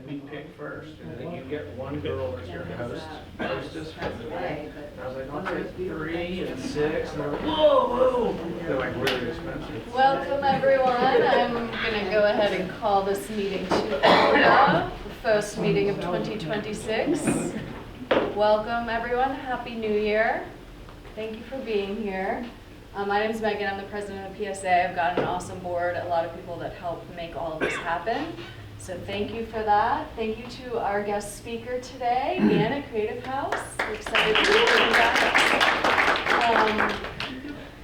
we pick first, and then you get one girl as your hostess for the day. I was like, I'll take 3 and 6, and they're like, whoa, whoa. They're like really expensive. Welcome everyone. I'm going to go ahead and call this meeting to order. The first meeting of 2026. Welcome everyone. Happy New Year. Thank you for being here. My name is Megan. I'm the president of PSA. I've got an awesome board, a lot of people that help make all of this happen. So thank you for that. Thank you to our guest speaker today, Gannet Creative House. We're excited to be with you guys.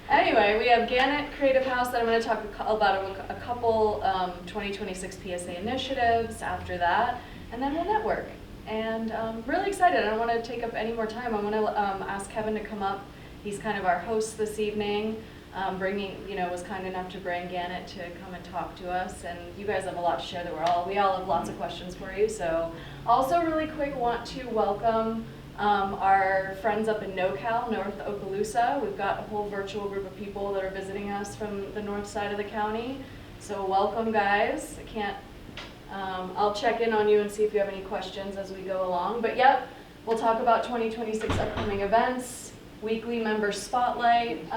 Anyway, we have Gannet Creative House that I'm going to talk about a couple 2026 PSA initiatives after that, and then we'll network. And really excited. I don't want to take up any more time. I want to ask Kevin to come up. He's kind of our host this evening, was kind enough to bring Gannet to come and talk to us. And you guys have a lot to share that we all have lots of questions for you. So also really quick, want to welcome our friends up in NoCal, North Okaloosa. We've got a whole virtual group of people that are visiting us from the north side of the county. So welcome guys. I'll check in on you and see if you have any questions as we go along. But yep, we'll talk about 2026 upcoming events, weekly member spotlight,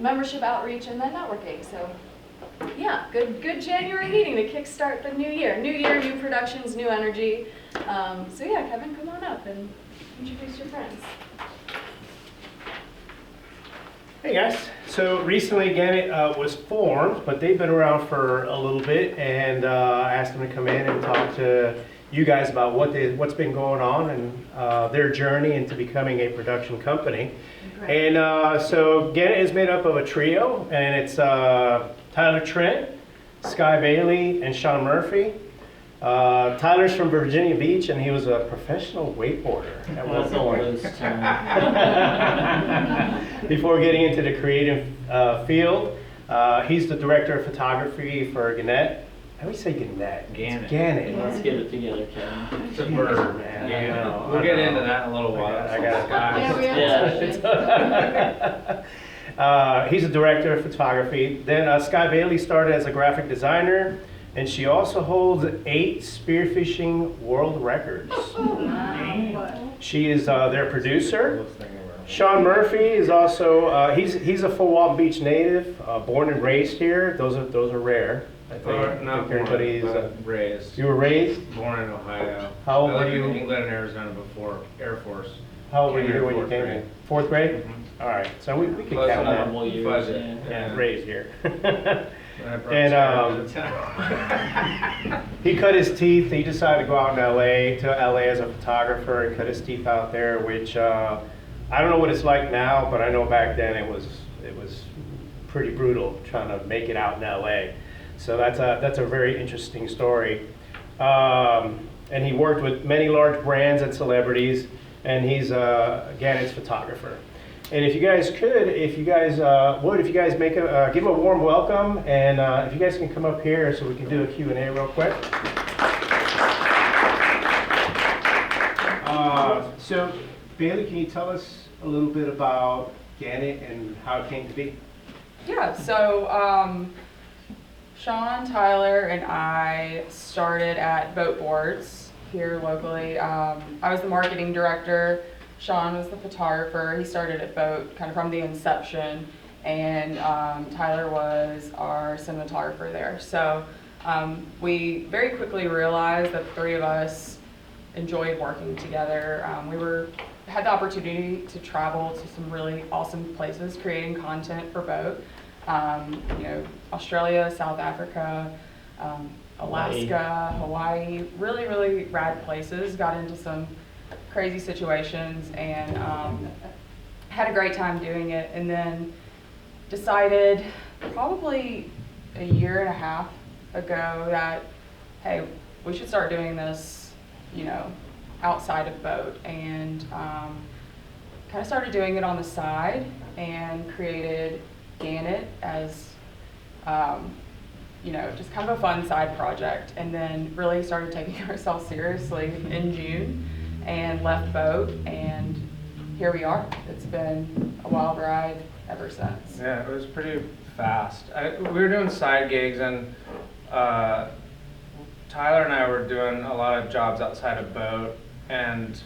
membership outreach, and then networking. So yeah, good January meeting to kickstart the new year. New year, new productions, new energy. So yeah, Kevin, come on up and introduce your friends. Hey guys, so recently Gannet was formed, but they've been around for a little bit, and I asked them to come in and talk to you guys about what's been going on and their journey into becoming a production company. Okay. And so Gannet is made up of a trio, and it's Tyler Trent, Sky Bailey, and Sean Murphy. Tyler's from Virginia Beach, and he was a professional wakeboarder at one point. Before getting into the creative field, he's the director of photography for Gannet. How do we say Gannet? Gannet. Gannet. Let's get it together, Kevin. It's a bird, man. Yeah, we'll get into that in a little while. I got Yeah. He's a director of photography. Then Sky Bailey started as a graphic designer, and she also holds 8 spearfishing world records. She is their producer. Sean Murphy is also he's a Fort Walton Beach native, born and raised here. Those are rare. I think Not everybody's raised. You were raised? Born in Ohio. How old I were lived you? in England and Arizona before Air Force. How old were Came you here when you fourth came grade. in? 4th grade? Mm-hmm. All right, so we can Close count that. Normal years, Fuzz yeah. it. Yeah, raised here. And He cut his teeth. He decided to go out in LA as a photographer and cut his teeth out there, which I don't know what it's like now, but I know back then it was pretty brutal trying to make it out in LA. So that's a very interesting story. And he worked with many large brands and celebrities, and he's Gannet's photographer. And if you guys make give him a warm welcome, and if you guys can come up here so we can do a Q&A real quick. So Bailey, can you tell us a little bit about Gannet and how it came to be? Yeah, so Sean, Tyler, and I started at Boat Boards here locally. I was the marketing director. Sean was the photographer. He started at Boat kind of from the inception, and Tyler was our cinematographer there. So we very quickly realized that the 3 of us enjoyed working together. We had the opportunity to travel to some really awesome places creating content for Boat. Australia, South Africa, Alaska, Hawaii, really, really rad places. Got into some crazy situations and had a great time doing it, and then decided probably a year and a half ago that, hey, we should start doing this, outside of Boat, and kind of started doing it on the side and created Gannet as just kind of a fun side project, and then really started taking ourselves seriously in June and left Boat, and here we are. It's been a wild ride ever since. Yeah, it was pretty fast. We were doing side gigs, and Tyler and I were doing a lot of jobs outside of Boat, and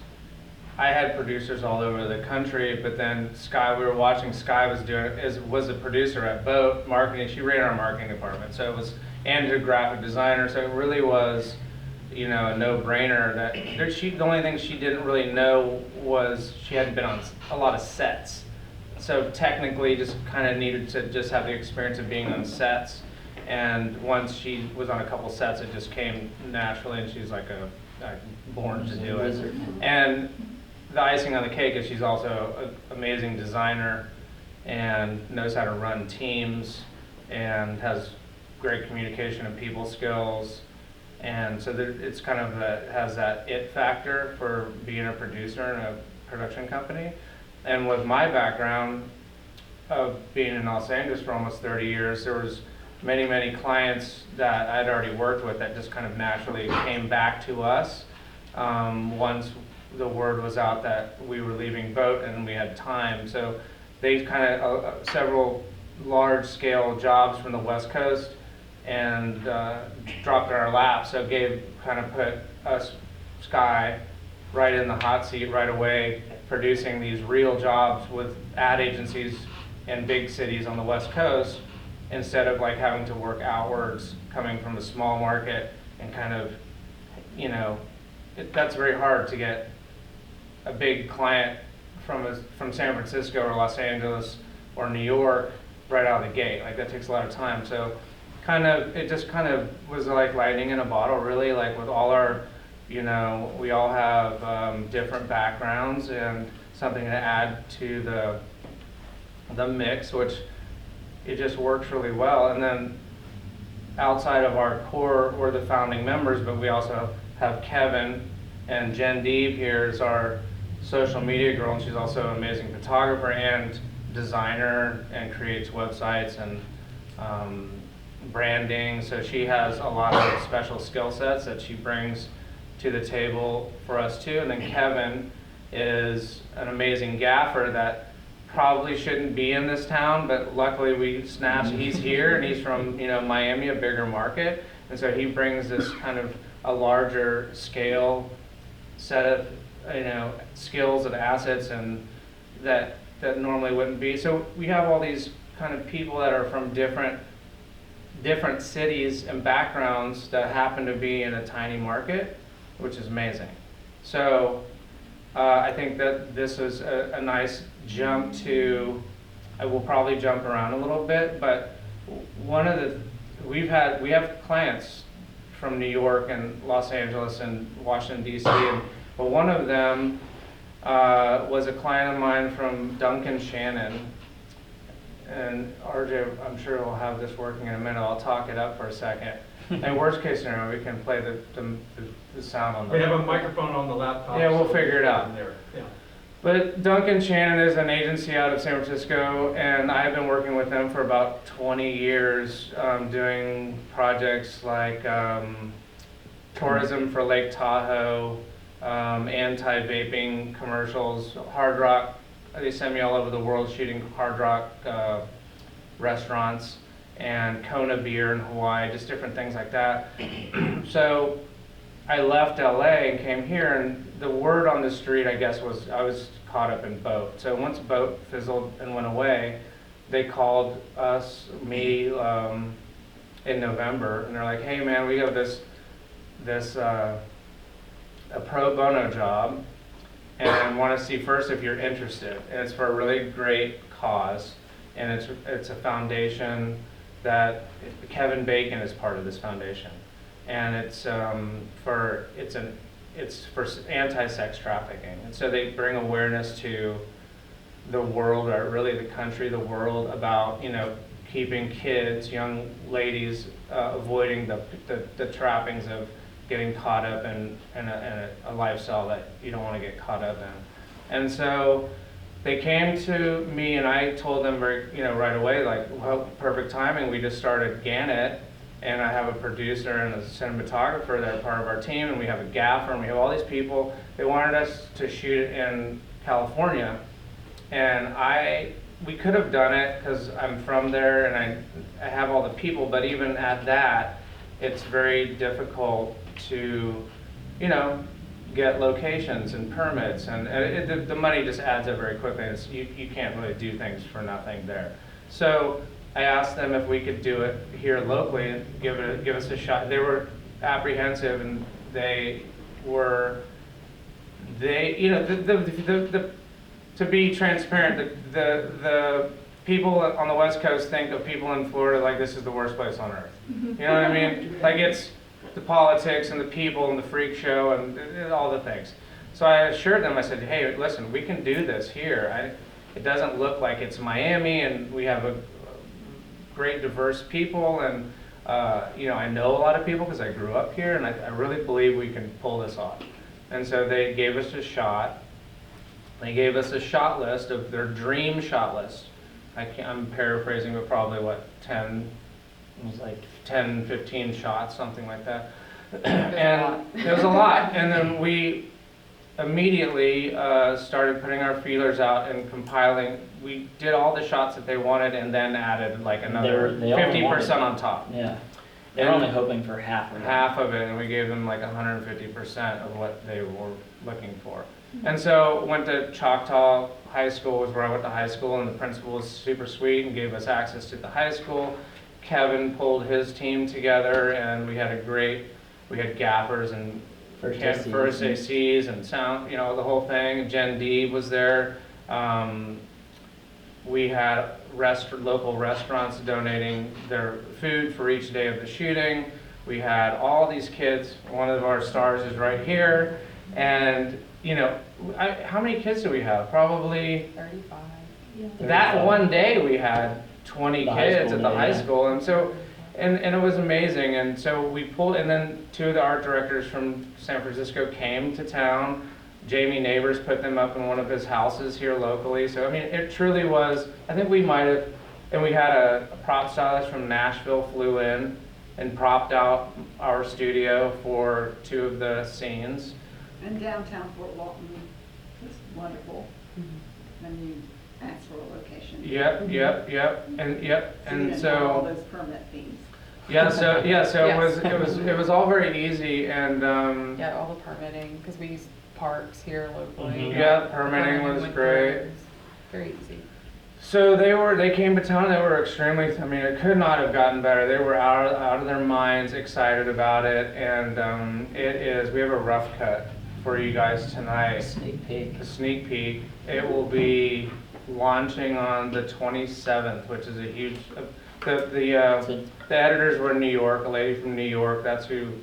I had producers all over the country, but then we were watching Sky was a producer at Boat marketing. She ran our marketing department, so it was, and a graphic designer, so it really was, you know, a no-brainer that the only thing she didn't really know was she hadn't been on a lot of sets. So technically just kind of needed to just have the experience of being on sets. And once she was on a couple sets, it just came naturally, and she's like born to do it. And the icing on the cake is she's also an amazing designer and knows how to run teams and has great communication and people skills. And so it's kind of has that it factor for being a producer in a production company. And with my background of being in Los Angeles for almost 30 years, there was many clients that I'd already worked with that just kind of naturally came back to us once the word was out that we were leaving Boat and we had time. So they kind of, several large-scale jobs from the West Coast and dropped in our lap, so kind of put us, Sky, right in the hot seat right away, producing these real jobs with ad agencies in big cities on the West Coast, instead of like having to work outwards, coming from a small market and kind of, you know, that's very hard to get a big client from San Francisco or Los Angeles or New York right out of the gate. Like that takes a lot of time. So it just kind of was like lightning in a bottle, really, like with all our, you know, we all have different backgrounds and something to add to the mix, which it just works really well. And then outside of our core, we're the founding members, but we also have Kevin, and Jen Deeb here is our social media girl, and she's also an amazing photographer and designer and creates websites and branding. So she has a lot of special skill sets that she brings to the table for us too. And then Kevin is an amazing gaffer that probably shouldn't be in this town, but luckily we snatched, he's here and he's from, you know, Miami, a bigger market. And so he brings this kind of a larger scale set of, you know, skills and assets and that normally wouldn't be. So we have all these kind of people that are from different cities and backgrounds that happen to be in a tiny market, which is amazing. So I think that this is a nice jump to, I will probably jump around a little bit, but we have clients from New York and Los Angeles and Washington, D.C., but one of them was a client of mine from Duncan Shannon. And RJ, I'm sure we'll have this working in a minute. I'll talk it up for a second. And worst case scenario, we can play the sound on the. We have a microphone on the laptop. Yeah, we'll figure it out. There. Yeah. But Duncan Shannon is an agency out of San Francisco, and I've been working with them for about 20 years, doing projects like tourism for Lake Tahoe, anti-vaping commercials, Hard Rock. They send me all over the world shooting Hard Rock restaurants and Kona beer in Hawaii, just different things like that. So I left LA and came here, and the word on the street, I guess, was I was caught up in Boat. So once Boat fizzled and went away, they called me in November, and they're like, "Hey man, we have this a pro bono job, and want to see first if you're interested." And it's for a really great cause, and it's a foundation that Kevin Bacon is part of this foundation, and it's for anti-sex trafficking. And so they bring awareness to the world, or really the country, the world, about, you know, keeping kids, young ladies, avoiding the trappings of getting caught up in a lifestyle that you don't want to get caught up in. And so they came to me, and I told them right away, like, well, perfect timing. We just started Gannet, and I have a producer and a cinematographer that are part of our team, and we have a gaffer, and we have all these people. They wanted us to shoot it in California, and we could have done it because I'm from there and I have all the people, but even at that, it's very difficult to, you know, get locations and permits, and the money just adds up very quickly. You can't really do things for nothing there. So I asked them if we could do it here locally and give us a shot. They were apprehensive, and you know, to be transparent, the people on the West Coast think of people in Florida like this is the worst place on earth. You know what I mean? Like it's the politics and the people and the freak show and all the things. So I assured them, I said, hey, listen, we can do this here. It doesn't look like it's Miami, and we have a great diverse people, and you know, I know a lot of people because I grew up here, and I really believe we can pull this off. And so they gave us a shot. They gave us a shot list of their dream shot list. I'm paraphrasing, but probably what, 10, it was like 10, 15 shots, something like that. And it was a lot. And then we immediately started putting our feelers out and compiling. We did all the shots that they wanted, and then added like another They only 50% wanted- on top. Yeah. They're only hoping for half of it. Half of it, and we gave them like 150% of what they were looking for. And so went to Choctaw High School, was where I went to high school, and the principal was super sweet and gave us access to the high school. Kevin pulled his team together, and we had gaffers and First ACs and sound, you know, the whole thing. Jen D was there. We had local restaurants donating their food for each day of the shooting. We had all these kids. One of our stars is right here. And, you know, how many kids do we have? Probably 35. that one day we had 20 kids at the high school. And so, and it was amazing. And so we pulled, and then two of the art directors from San Francisco came to town. Jamie Neighbors put them up in one of his houses here locally. So, I mean, it truly was, I think we might have, and we had a prop stylist from Nashville flew in and propped out our studio for 2 of the scenes. And downtown Fort Walton was wonderful when you asked for a location. Yep. And So you didn't have all those permit fees. So Yes. it was all very easy, and Yeah, all the permitting, because we use parks here locally. Mhm. Yeah, permitting was went great. through. Very easy. So they came to town. They were extremely. I mean, it could not have gotten better. They were out of their minds, excited about it, and it is. We have a rough cut for you guys tonight. Sneak peek. A sneak peek. It will be launching on the 27th, which is a huge. The editors were in New York. A lady from New York. That's who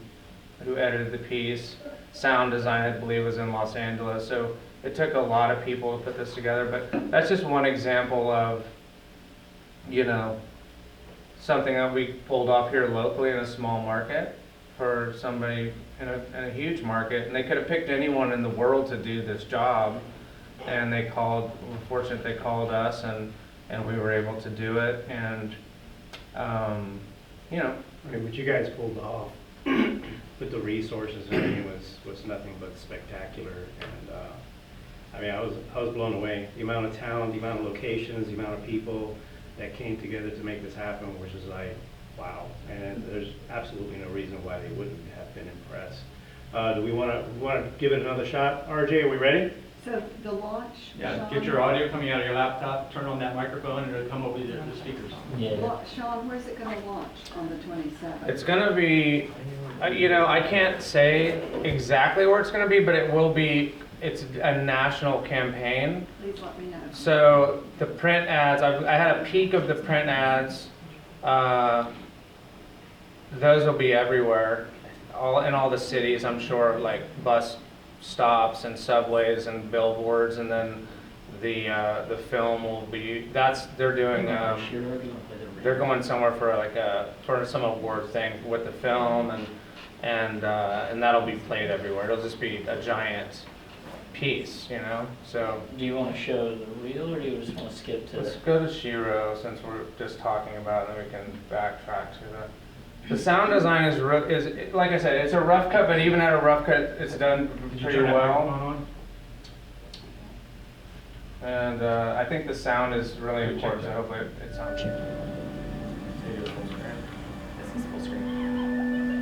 edited the piece. Sound design, I believe, was in Los Angeles. So it took a lot of people to put this together. But that's just one example of, you know, something that we pulled off here locally in a small market for somebody in a huge market. And they could have picked anyone in the world to do this job. And we're fortunate they called us, and we were able to do it. And, you know. I mean, what you guys pulled off with the resources and everything was nothing but spectacular. And I mean, I was blown away. The amount of talent, the amount of locations, the amount of people that came together to make this happen, which is like, wow. And there's absolutely no reason why they wouldn't have been impressed. Do we want to give it another shot? RJ, are we ready? So the launch, Yeah, Sean, get your audio coming out of your laptop, turn on that microphone, and it'll come over the speakers. Yeah. Sean, where's it going to launch on the 27th? It's going to be, you know, I can't say exactly where it's going to be, but it will be, it's a national campaign. Please let me know. So the print ads, I had a peek of the print ads. Those will be everywhere, in all the cities, I'm sure, like bus stops and subways and billboards, and then the film will be, they're doing, they're going somewhere for some award thing with the film, and that'll be played everywhere. It'll just be a giant piece, you know. So Do you want to show the reel, or do you just want to skip to let's it? go to Shiro since we're just talking about it, and we can backtrack to that. The sound design is like I said, it's a rough cut, but even at a rough cut, it's done Did you pretty turn that well. microphone on? And I think the sound is really Let me check important, so that. hopefully it sounds. This is full screen.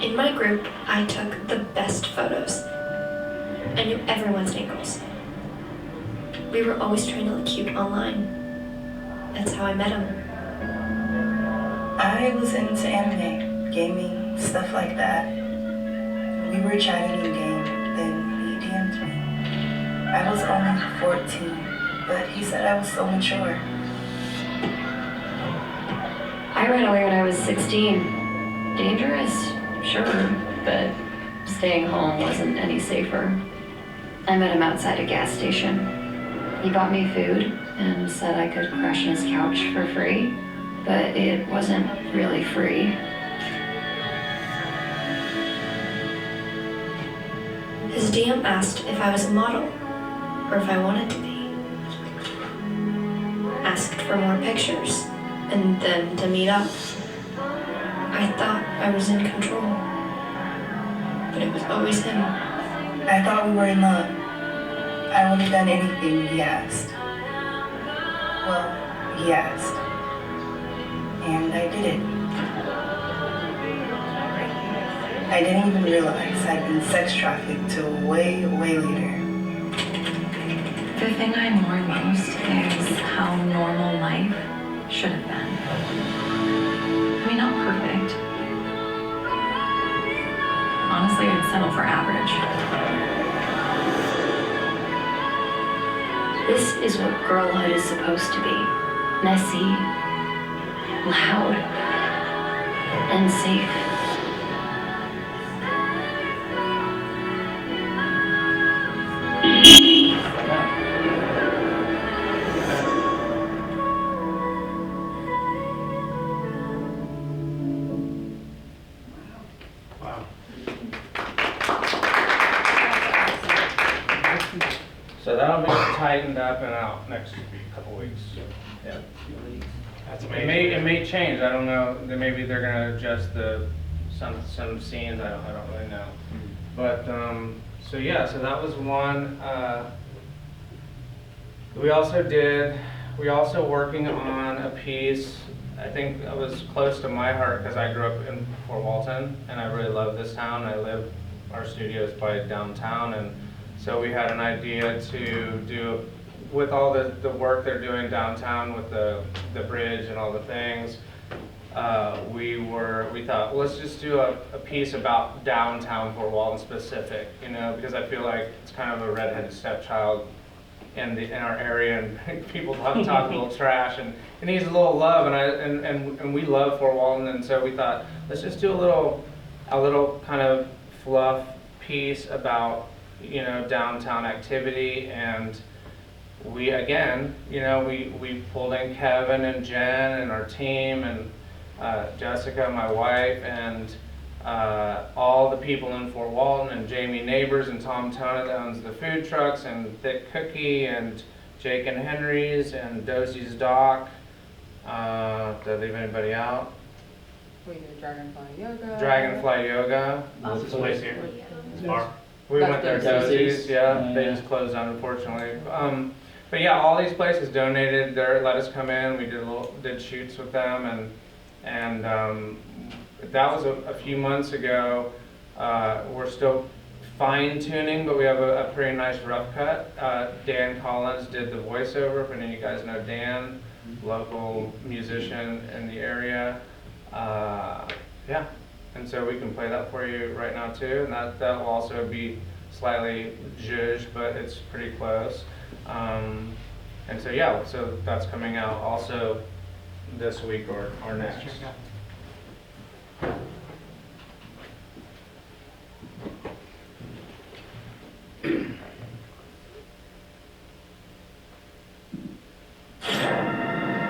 In my group, I took the best photos. I knew everyone's ankles. We were always trying to look cute online. That's how I met him. I was into anime, gaming, stuff like that. We were chatting in game, then he DM'd me. I was only 14, but he said I was so mature. I ran away when I was 16. Dangerous, sure, but staying home wasn't any safer. I met him outside a gas station. He bought me food and said I could crash on his couch for free, but it wasn't really free. His DM asked if I was a model, or if I wanted to be. Asked for more pictures, and then to meet up. I thought I was in control, but it was always him. I thought we were in love. I would have done anything he asked. Well, he asked. And I did it. I didn't even realize I'd been sex trafficked till way, way later. The thing I mourn most is how normal life should have been. I mean, not perfect. Honestly, I'd settle for average. This is what girlhood is supposed to be. Messy, loud, and safe. Wow. So that'll be tightened up and out next couple weeks. Yeah. That's It amazing. may change. I don't know. Maybe they're gonna adjust some scenes. I don't really know. But so yeah. So that was one. We also working on a piece. I think it was close to my heart because I grew up in Fort Walton and I really love this town. Our studio is by downtown, and so we had an idea to do, with all the work they're doing downtown with the bridge and all the things, we thought, well, let's just do a piece about downtown Fort Walton specific, because I feel like it's kind of a redheaded stepchild in our area, and people talk a little trash, and it needs a little love, and we love Fort Walton, and so we thought, let's just do a little kind of fluff piece about downtown activity. And we again, we pulled in Kevin and Jen and our team, and Jessica, my wife, and all the people in Fort Walton, and Jamie Neighbors, and Tom Tona that owns the food trucks, and Thick Cookie, and Jake and Henry's, and Dosey's Dock. Did I leave anybody out? We did Dragonfly Yoga. Dragonfly Yoga. This place here. This bar. We That's went there, their Dosey's, yeah, Oh, they yeah. just closed down unfortunately. But yeah, all these places donated, let us come in, we did shoots with them, and that was a few months ago. We're still fine tuning, but we have a pretty nice rough cut. Dan Collins did the voiceover, if any of you guys know Dan, local musician in the area. Yeah, and so we can play that for you right now too, and that will also be slightly zhuzh, but it's pretty close. And so yeah, so that's coming out also this week or next.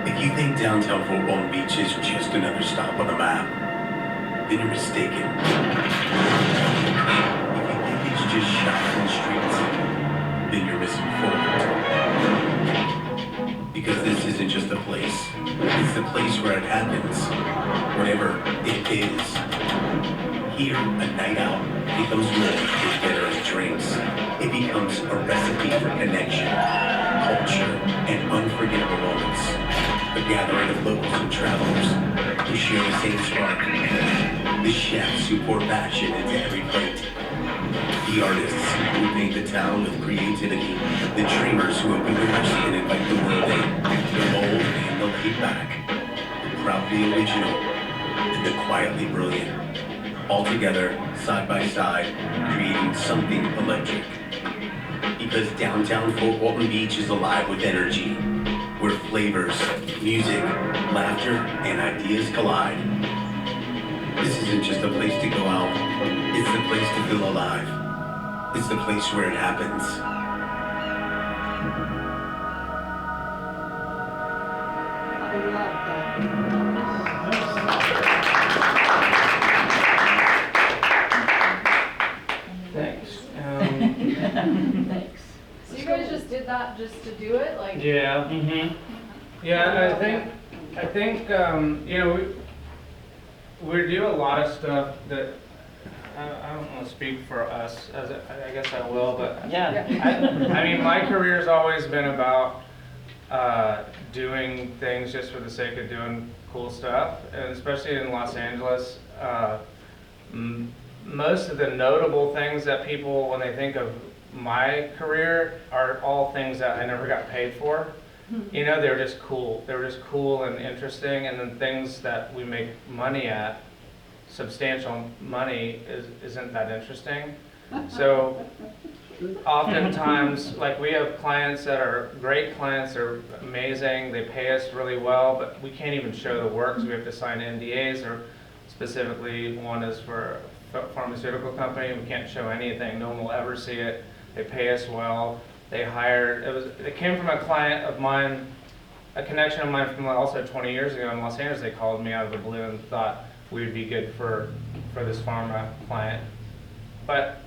If you think downtown Fort Walton Beach is just another stop on the map, then you're mistaken. If you think it's just shopping streets, then you're misinformed. Because this isn't just a place, it's the place where it happens, whatever it is. Here, a night out becomes more than generous drinks. It becomes a recipe for connection, culture, and unforgettable moments. A gathering of locals and travelers who share the same spark. The chefs who pour passion into every plate. The artists who paint the town with creativity. The dreamers who open doors and invite the world in. The bold and the laid back. The proudly original and the quietly brilliant. All together, side by side, creating something electric. Because downtown Fort Walton Beach is alive with energy, where flavors, music, laughter, and ideas collide. This isn't just a place to go out, it's the place to feel alive. It's the place where it happens. I love that. Thanks. Thanks. So you guys just did that just to do it, like? Yeah. Mm-hmm. Yeah, I think, you know, we do a lot of stuff that, I don't want to speak for us, I guess I will, but Yeah. I mean, my career's always been about doing things just for the sake of doing cool stuff, and especially in Los Angeles. Most of the notable things that people, when they think of my career, are all things that I never got paid for. You know, they were just cool. They were just cool and interesting, and then things that we make money at, substantial money, isn't that interesting. So oftentimes, like, we have clients that are great clients, they're amazing, they pay us really well, but we can't even show the work, so we have to sign NDAs, or specifically one is for a pharmaceutical company, we can't show anything, no one will ever see it. They pay us well. They hired, it came from a client of mine, a connection of mine from also 20 years ago in Los Angeles. They called me out of the blue and thought we would be good for this pharma client. But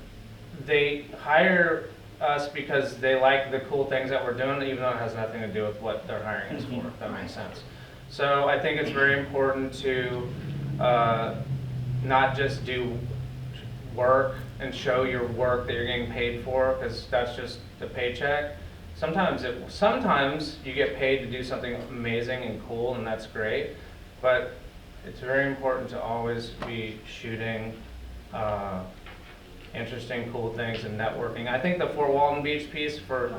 they hire us because they like the cool things that we're doing, even though it has nothing to do with what they're hiring us for, if that makes sense. So I think it's very important to not just do work and show your work that you're getting paid for, because that's just the paycheck. Sometimes you get paid to do something amazing and cool, and that's great, but it's very important to always be shooting interesting, cool things and networking. I think the Fort Walton Beach piece for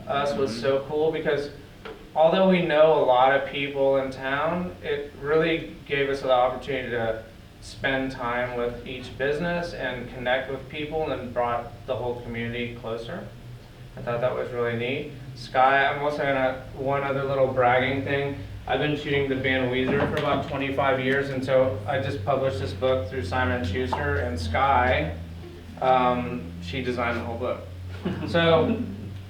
us was so cool because although we know a lot of people in town, it really gave us the opportunity to spend time with each business and connect with people, and brought the whole community closer. I thought that was really neat. Sky, I'm also one other little bragging thing. I've been shooting the band Weezer for about 25 years, and so I just published this book through Simon & Schuster, and Sky, she designed the whole book. So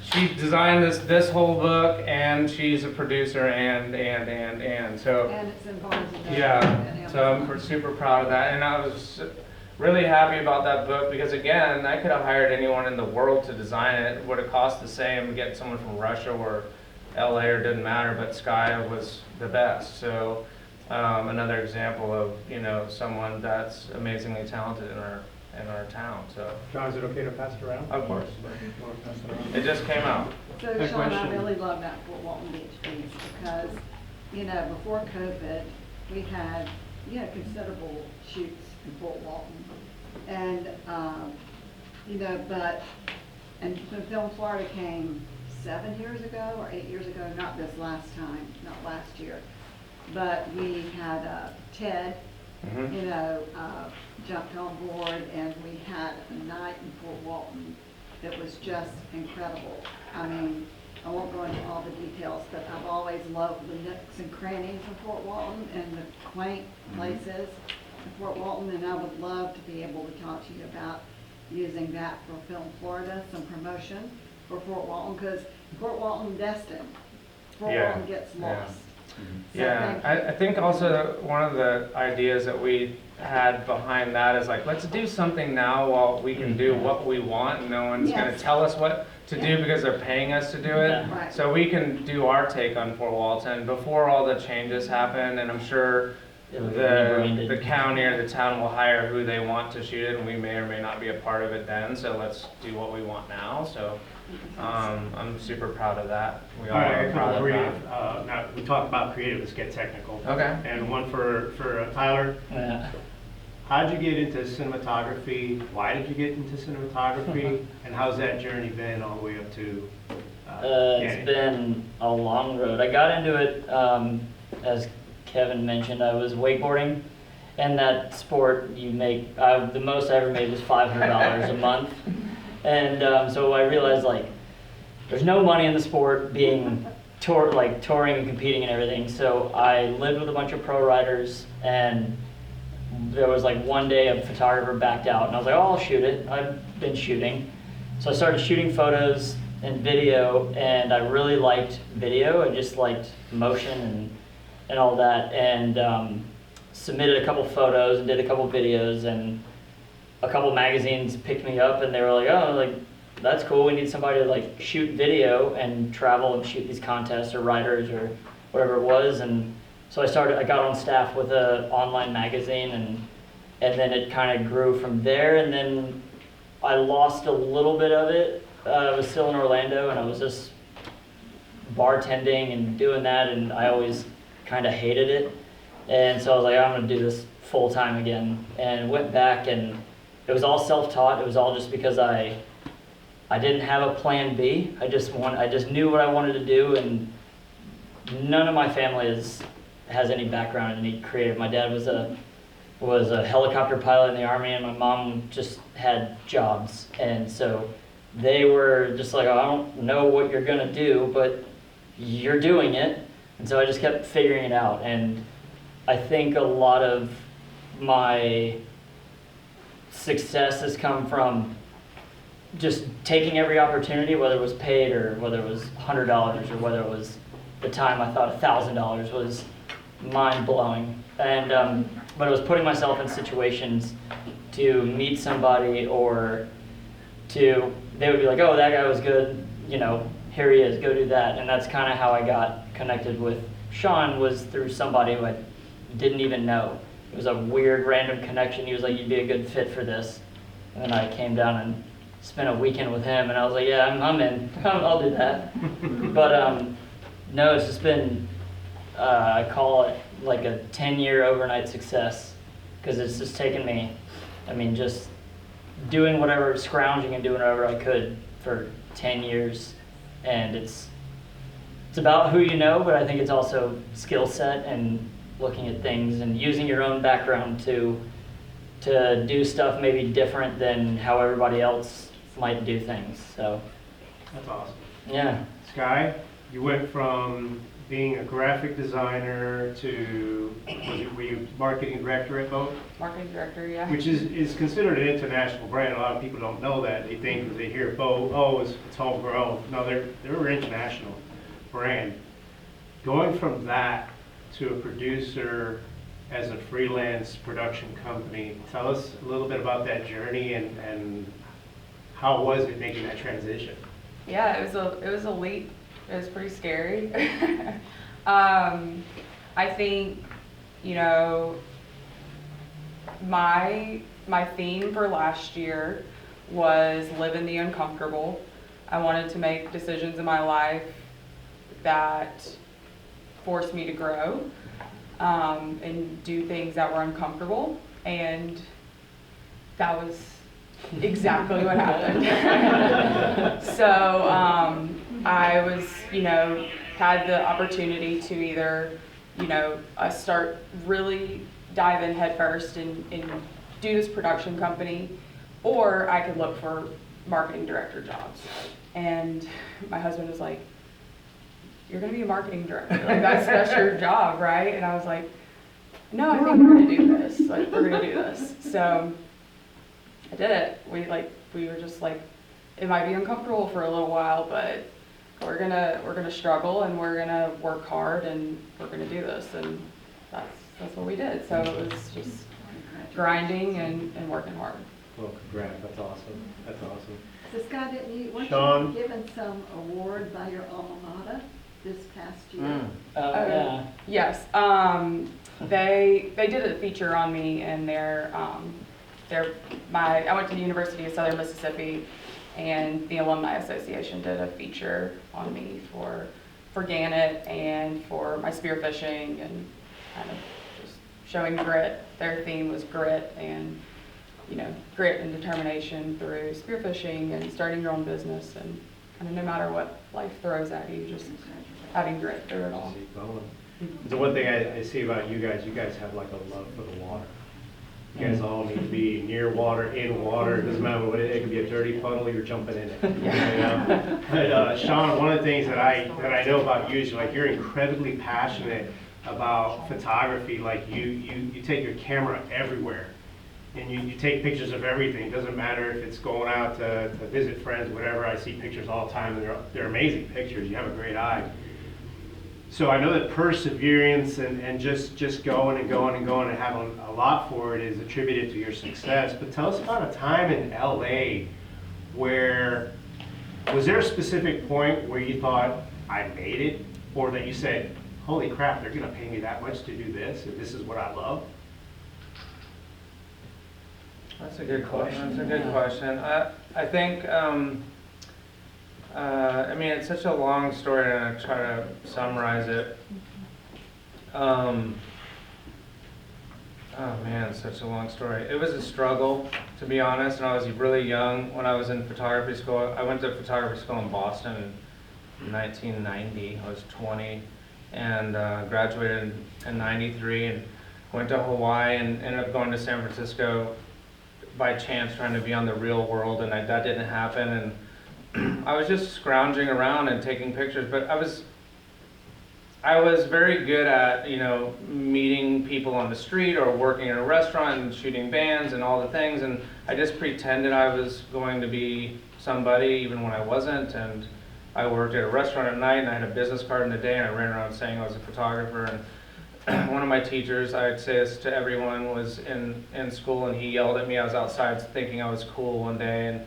she designed this whole book, and she's a producer, and so. And it's in Barnes and Noble. Yeah, so I'm super proud of that, and I was really happy about that book because, again, I could have hired anyone in the world to design it. It would have cost the same to get someone from Russia or LA, or didn't matter, but Sky was the best. So another example of, you know, someone that's amazingly talented in our town. So John, is it okay to pass it around? of course, it just came out. So Good Sean, I question. really love that Fort Walton Beach piece because, you know, before COVID, we had, you know, considerable shoots in Fort Walton. And, you know, and when Film Florida came 7 years ago or 8 years ago, not this last time, not last year, but we had Ted, you know, jumped on board, and we had a night in Fort Walton that was just incredible. I mean, I won't go into all the details, but I've always loved the nooks and crannies of Fort Walton and the quaint places in Fort Walton, and I would love to be able to talk to you about using that for Film Florida, some promotion for Fort Walton, because Fort Walton destined. Fort Walton gets lost. So Yeah, I think also one of the ideas that we had behind that is like, let's do something now while we can do what we want, and no one's going to tell us what to do because they're paying us to do it. Yeah. Right. So we can do our take on Fort Walton before all the changes happen, and I'm sure the county or the town will hire who they want to shoot it, and we may or may not be a part of it then, so let's do what we want now. So I'm super proud of that. We all are proud of that. Now, we talked about creative, let's get technical. Okay. And one for Tyler. Yeah. how'd you get into cinematography? Why did you get into cinematography? And how's that journey been all the way up to? It's been a long road. I got into it, as Kevin mentioned, I was wakeboarding. And that sport, you make, the most I ever made was $500 a month. And so I realized, like, there's no money in the sport being touring and competing and everything. So I lived with a bunch of pro riders, and there was like one day a photographer backed out, and I was like, oh, I'll shoot it. I've been shooting. So I started shooting photos and video, and I really liked video. I just liked motion and all that. And submitted a couple photos and did a couple videos, and a couple magazines picked me up, and they were like, oh, like, that's cool. We need somebody to like shoot video and travel and shoot these contests or riders or whatever it was. And so I got on staff with an online magazine, and then it kind of grew from there. And then I lost a little bit of it. I was still in Orlando, and I was just bartending and doing that, and I always kind of hated it. And so I was like, I'm going to do this full time again, and went back, and it was all self-taught. It was all just because I didn't have a plan B. I just knew what I wanted to do, and none of my family has any background in any creative. My dad was a helicopter pilot in the Army, and my mom just had jobs, and so they were just like, oh, I don't know what you're going to do, but you're doing it. And so I just kept figuring it out, and I think a lot of my success has come from just taking every opportunity, whether it was paid or whether it was $100 or whether it was the time I thought $1,000 was mind-blowing. And but it was putting myself in situations to meet somebody, or they would be like, oh, that guy was good, you know, here he is, go do that. And that's kind of how I got connected with Sean, was through somebody who I didn't even know. It was a weird random connection. He was like, you'd be a good fit for this. And then I came down and spent a weekend with him, and I was like, yeah, I'm in. I'll do that. But no, it's just been, I call it like a 10-year overnight success, because it's just taken me, I mean, just doing whatever, scrounging and doing whatever I could for 10 years. And it's about who you know, but I think it's also skill set and looking at things and using your own background to do stuff maybe different than how everybody else might do things. So That's awesome. yeah. Sky, you went from being a graphic designer to, were you marketing director at Boat? Marketing director, yeah. Which is considered an international brand. A lot of people don't know that. They think when they hear Boat, oh, it's homegrown. No, they're an international brand. Going from that to a producer as a freelance production company, tell us a little bit about that journey, and how was it making that transition? Yeah, it was a leap. It was pretty scary. I think, you know, my theme for last year was live in the uncomfortable. I wanted to make decisions in my life that forced me to grow, and do things that were uncomfortable, and that was exactly what happened. So I was, you know, had the opportunity to either, you know, start really dive in headfirst and do this production company, or I could look for marketing director jobs. And my husband was like, you're gonna be a marketing director, like that's your job, right? And I was like, no, I think we're gonna do this, like we're gonna do this. So I did it. We were just like, it might be uncomfortable for a little while, but we're gonna struggle, and we're gonna work hard, and we're gonna do this. And that's what we did. So it was just grinding and working hard. Well, congrats. That's awesome. That's awesome. So Scott, weren't Sean? you given some award by your alma mater this past year? Yeah. Yes. They did a feature on me, and I went to the University of Southern Mississippi, and the Alumni Association did a feature on me for Gannet and for my spearfishing, and kind of just showing grit. Their theme was grit and, you know, grit and determination through spearfishing and starting your own business, and kind of no matter what life throws at you, just having grit through it all. The one thing I see about you guys have like a love for the water. You guys all need to be near water, in water. It doesn't matter what it could be a dirty puddle, you're jumping in it. You know? But Sean, one of the things that I know about you is like you're incredibly passionate about photography. Like you take your camera everywhere, and you take pictures of everything. It doesn't matter if it's going out to visit friends, whatever. I see pictures all the time, and they're amazing pictures. You have a great eye. So I know that perseverance and just going and going and going and having a lot for it is attributed to your success. But tell us about a time in LA where, was there a specific point where you thought, I made it? Or that you said, holy crap, they're gonna pay me that much to do this, and this is what I love? That's a good question. That's a good question. I think, I mean, it's such a long story, and I try to summarize it. Oh man, it's such a long story. It was a struggle, to be honest, and I was really young when I was in photography school. I went to photography school in Boston in 1990. I was 20, and graduated in 93, and went to Hawaii, and ended up going to San Francisco by chance, trying to be on the Real World, and that didn't happen. And I was just scrounging around and taking pictures, but I was very good at, you know, meeting people on the street or working in a restaurant and shooting bands and all the things, and I just pretended I was going to be somebody even when I wasn't. And I worked at a restaurant at night, and I had a business card in the day, and I ran around saying I was a photographer. And one of my teachers, I'd say this to everyone, was in school, and he yelled at me. I was outside thinking I was cool one day,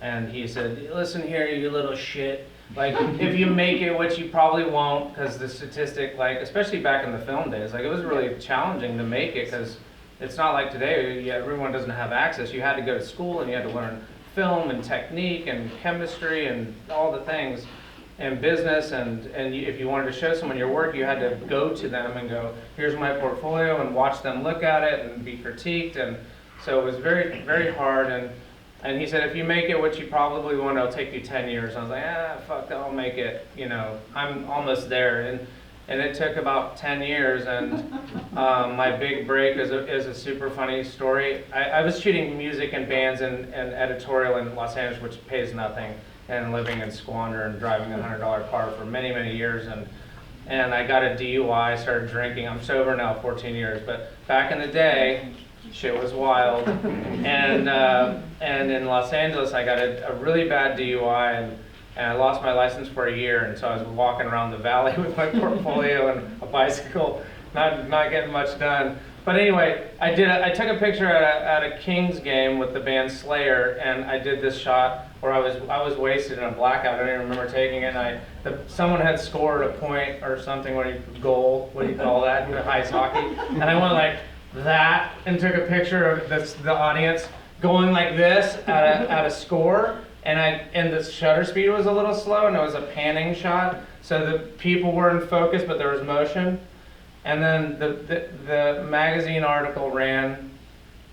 and he said, listen here, you little shit. Like, if you make it, which you probably won't, because the statistic, like, especially back in the film days, like, it was really challenging to make it, because it's not like today, everyone doesn't have access. You had to go to school, and you had to learn film and technique and chemistry and all the things, and business, and if you wanted to show someone your work, you had to go to them and go, here's my portfolio, and watch them look at it and be critiqued. And so it was very, very hard. And he said, if you make it, which you probably won't, it'll take you 10 years. And I was like, fuck, I'll make it. You know, I'm almost there. And it took about 10 years. And my big break is a super funny story. I was shooting music and bands and editorial in Los Angeles, which pays nothing, and living in squander and driving a $100 car for many, many years. And I got a DUI, started drinking. I'm sober now, 14 years. But back in the day, shit was wild. And in Los Angeles, I got a really bad DUI, and I lost my license for a year. And so I was walking around the valley with my portfolio and a bicycle, not getting much done. But anyway, I took a picture at a Kings game with the band Slayer, and I did this shot where I was wasted in a blackout. I don't even remember taking it. And someone had scored a point or something, goal, what do you call that, in ice hockey? And I went like that and took a picture of the audience going like this at a score. And the shutter speed was a little slow, and it was a panning shot, so the people were in focus, but there was motion. And then the magazine article ran,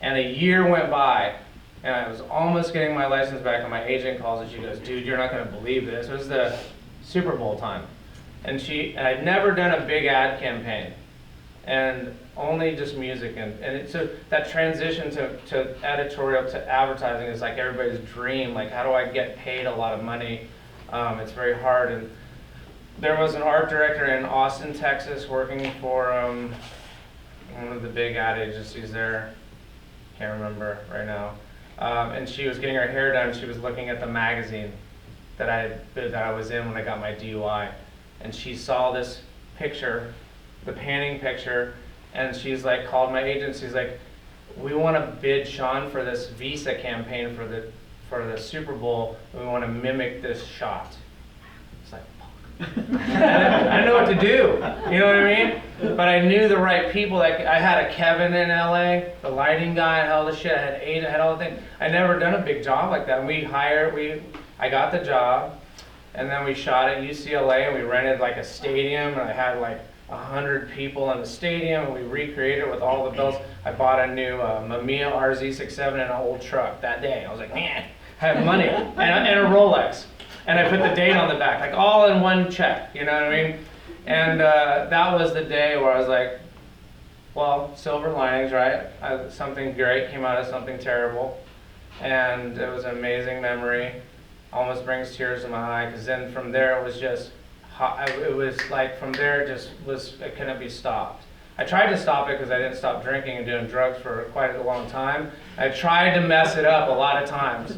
and a year went by, and I was almost getting my license back, and my agent calls, and she goes, dude, you're not going to believe this. It was the Super Bowl time. And I'd never done a big ad campaign, and only just music. So that transition to editorial to advertising is like everybody's dream. Like, how do I get paid a lot of money? It's very hard. And there was an art director in Austin, Texas, working for one of the big ad agencies there. Can't remember right now. And she was getting her hair done. She was looking at the magazine that I was in when I got my DUI, and she saw this picture, the panning picture, and she's like, called my agent. She's like, we want to bid Sean for this Visa campaign for the Super Bowl. And we want to mimic this shot. It's like, I didn't know what to do, you know what I mean? But I knew the right people. Like, I had a Kevin in LA, the lighting guy, and all the shit. I had Aiden, I had all the things. I'd never done a big job like that. And I got the job, and then we shot at UCLA, and we rented like a stadium, and I had like 100 people in the stadium, and we recreated it with all the bells. I bought a new Mamiya RZ67 and an old truck that day. I was like, man, I have money, and a Rolex. And I put the date on the back, like all in one check, you know what I mean? And that was the day where I was like, well, silver linings, right? Something great came out of something terrible. And it was an amazing memory. Almost brings tears to my eye, because then from there it was just, it was like from there it couldn't be stopped. I tried to stop it because I didn't stop drinking and doing drugs for quite a long time. I tried to mess it up a lot of times,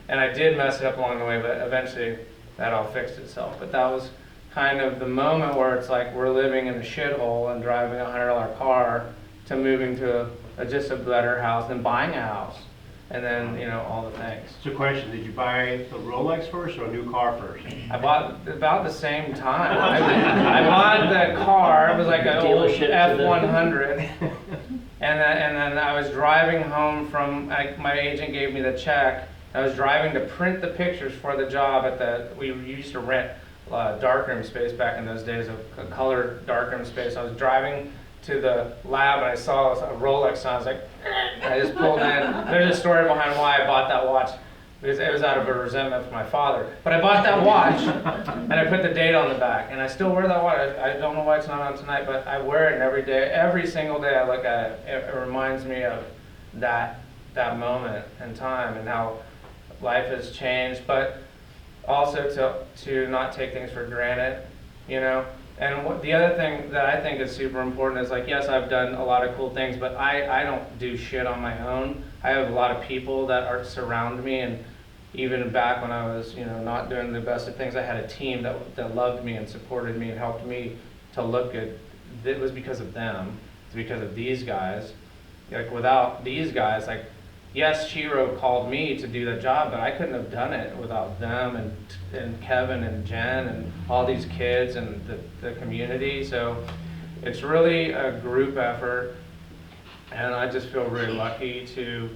and I did mess it up along the way, but eventually that all fixed itself. But that was kind of the moment where it's like we're living in a shithole and driving a $100 car to moving to just a better house and buying a house. And then, you know, all the things. So question, did you buy the Rolex first or a new car first? I bought about the same time. I bought the car. It was like an old F100. And then I was driving home from, my agent gave me the check. I was driving to print the pictures for the job we used to rent darkroom space back in those days, a color darkroom space. I was driving to the lab and I saw a Rolex sign. I was like, I just pulled in. There's a story behind why I bought that watch. It was out of a resentment for my father. But I bought that watch and I put the date on the back. And I still wear that watch. I don't know why it's not on tonight, but I wear it every day. Every single day I look at it, it reminds me of that moment in time and how life has changed. But also to not take things for granted, you know. And the other thing that I think is super important is, like, yes, I've done a lot of cool things, but I don't do shit on my own. I have a lot of people that surround me, and even back when I was, you know, not doing the best of things, I had a team that loved me and supported me and helped me to look good. It was because of them. It's because of these guys. Like, without these guys, like, yes, Shiro called me to do the job, but I couldn't have done it without them and Kevin and Jen and all these kids and the community. So it's really a group effort, and I just feel really lucky to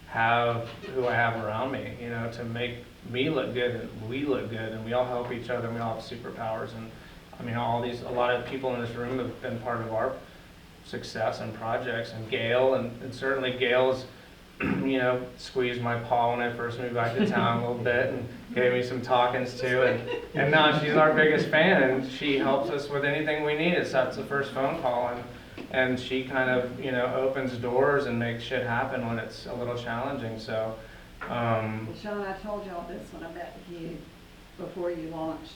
have who I have around me, you know, to make me look good and we look good, and we all help each other and we all have superpowers. And I mean, a lot of people in this room have been part of our success and projects, and Gail, and certainly Gail's, you know, squeezed my paw when I first moved back to town a little bit and gave me some talkings too, and now she's our biggest fan, and she helps us with anything we need. That's the first phone call, and she kind of, you know, opens doors and makes shit happen when it's a little challenging. So Sean, I told y'all this when I met with you before you launched,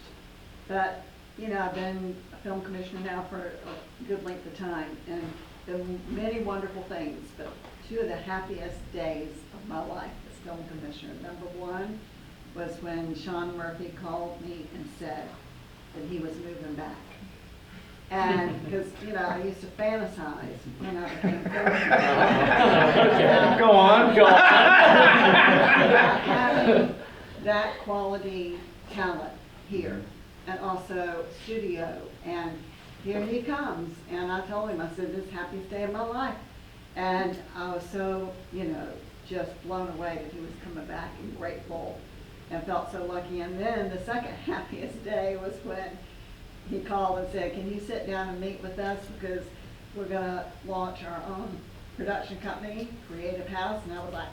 but you know, I've been a film commissioner now for a good length of time, and done many wonderful things, but two of the happiest days of my life as film commissioner. Number one was when Sean Murphy called me and said that he was moving back. And because, you know, I used to fantasize when I became film commissioner. Go on. Having that quality talent here, and also studio, and here he comes. And I told him, I said, this is the happiest day of my life. And I was so, you know, just blown away that he was coming back and grateful and felt so lucky. And then the second happiest day was when he called and said, can you sit down and meet with us, because we're going to launch our own production company, Creative House. And I was like,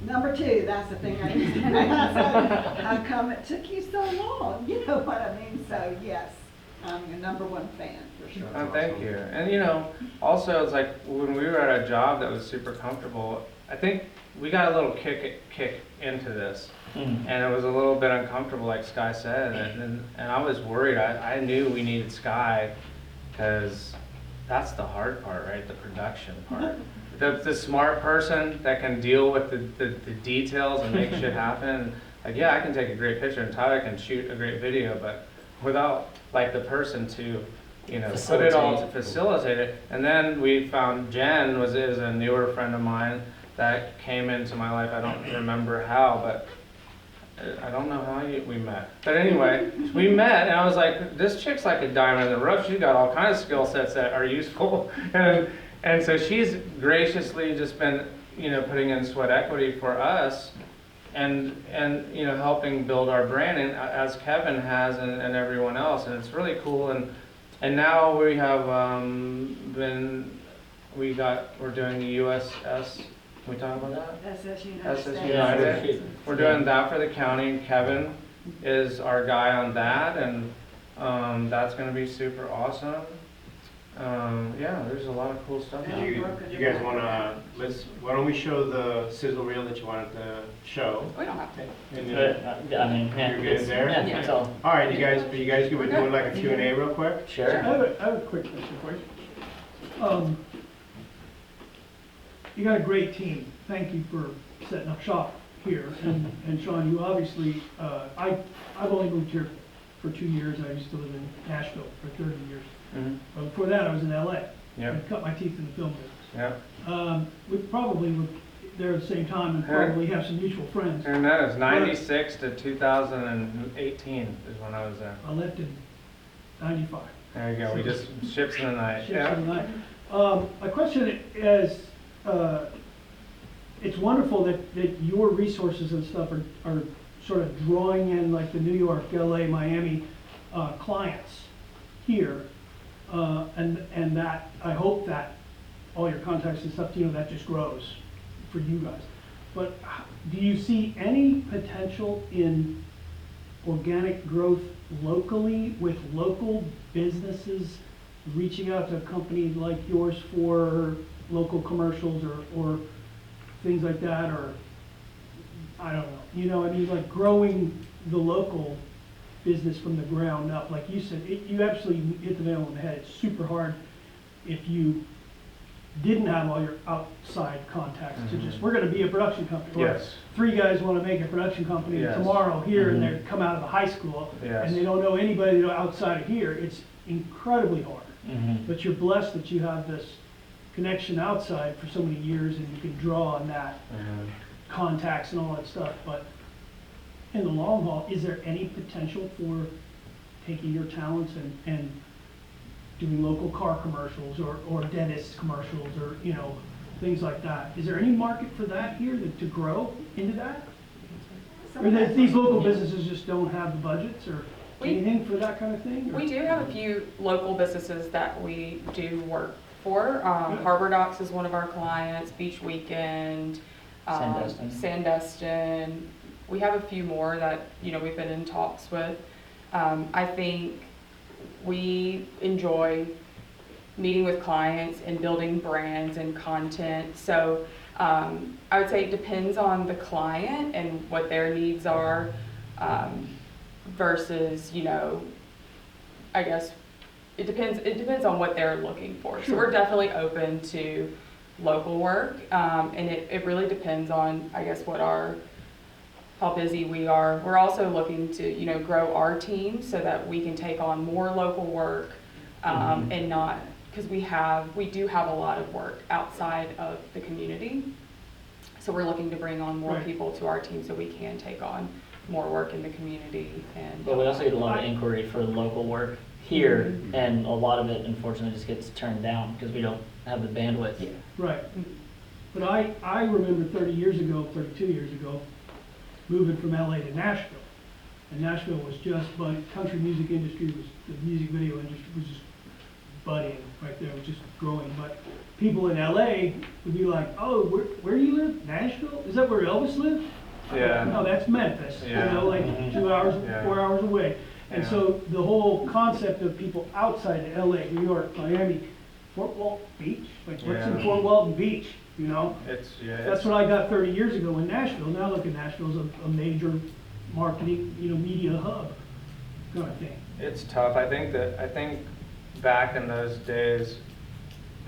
number two, that's the thing I used to say. I said, how come it took you so long? You know what I mean? So yes, I'm your number one fan for sure. Oh, thank you. And you know, also it's like when we were at a job that was super comfortable, I think we got a little kick into this, and it was a little bit uncomfortable, like Sky said, and I was worried. I knew we needed Sky, because that's the hard part, right? The production part. The smart person that can deal with the details and make shit happen. Like, yeah, I can take a great picture, and Tyler can shoot a great video, but without like the person to, you know, put it all to facilitate it. And then we found Jen is a newer friend of mine that came into my life. I don't remember how, but I don't know how we met. But anyway, we met, and I was like, this chick's like a diamond in the rough. She's got all kinds of skill sets that are useful. And so she's graciously just been, you know, putting in sweat equity for us, and you know, helping build our brand, and as Kevin has, and everyone else. And it's really cool, and And now we have we're doing the USS. Can we talk about that? SS United SS States. United. We're doing that for the county. Kevin is our guy on that, and that's going to be super awesome. Yeah, there's a lot of cool stuff. And You guys want to, why don't we show the sizzle reel that you wanted to show? We don't have to. And But, then, I mean, yeah, You're good it's- there? Yeah, it's all, all right, are you guys good with doing like a Q&A real quick? sure. I have a quick question for you. You got a great team. Thank you for setting up shop here. And Sean, you obviously, I've only moved here for 2 years. I used to live in Nashville for 30 years. Mm-hmm. But before that, I was in LA. Yeah. I cut my teeth in the film business. Yeah. We probably were there at the same time and probably have some mutual friends. And that is 96 to 2018 is when I was there. I left in 95. There you go. We just ships in the night. Ships Yeah. in the night. My question is, it's wonderful that your resources and stuff are sort of drawing in like the New York, LA, Miami clients here. And that, I hope that all your contacts and stuff, that just grows for you guys. But do you see any potential in organic growth locally with local businesses reaching out to a company like yours for local commercials or things like that, or I don't know, I mean, like growing the local business from the ground up, like you said, you absolutely hit the nail on the head. It's super hard if you didn't have all your outside contacts to just, we're gonna be a production company. Or Yes. 3 guys wanna make a production company Yes. tomorrow here, and they come out of the high school, Yes. and they don't know anybody outside of here. It's incredibly hard. Mhm. But you're blessed that you have this connection outside for so many years, and you can draw on that Mhm. contacts and all that stuff. But in the long haul, is there any potential for taking your talents and doing local car commercials or dentist commercials or, things like that? Is there any market for that here to grow into that? Or that these local businesses just don't have the budgets or anything for that kind of thing? Or- We do have a few local businesses that we do work for. Harbor Docks is one of our clients, Beach Weekend, Sandestin. Sandestin. We have a few more that, we've been in talks with. I think we enjoy meeting with clients and building brands and content. So I would say it depends on the client and what their needs are versus, I guess it depends on what they're looking for. So we're definitely open to local work, and it really depends on, I guess, how busy we are. We're also looking to, grow our team so that we can take on more local work, and not, because we do have a lot of work outside of the community. So we're looking to bring on more people to our team so we can take on more work in the community. But we also get a lot of inquiry for local work here, and a lot of it unfortunately just gets turned down because we don't have the bandwidth. Right. But I remember 32 years ago, moving from LA to Nashville. And Nashville was just, country music industry the music video industry was just budding right there, it was just growing. But people in LA would be like, oh, where do you live? Nashville? Is that where Elvis lived? Yeah. No, that's Memphis, Yeah. like 2 hours, Yeah. 4 hours away. And Yeah. so the whole concept of people outside of LA, New York, Miami, Fort Walton Beach, like what's in Yeah. Fort Walton Beach, That's what I got 30 years ago in Nashville. Now look at Nashville as a major marketing, media hub kind of thing. It's tough. I think back in those days,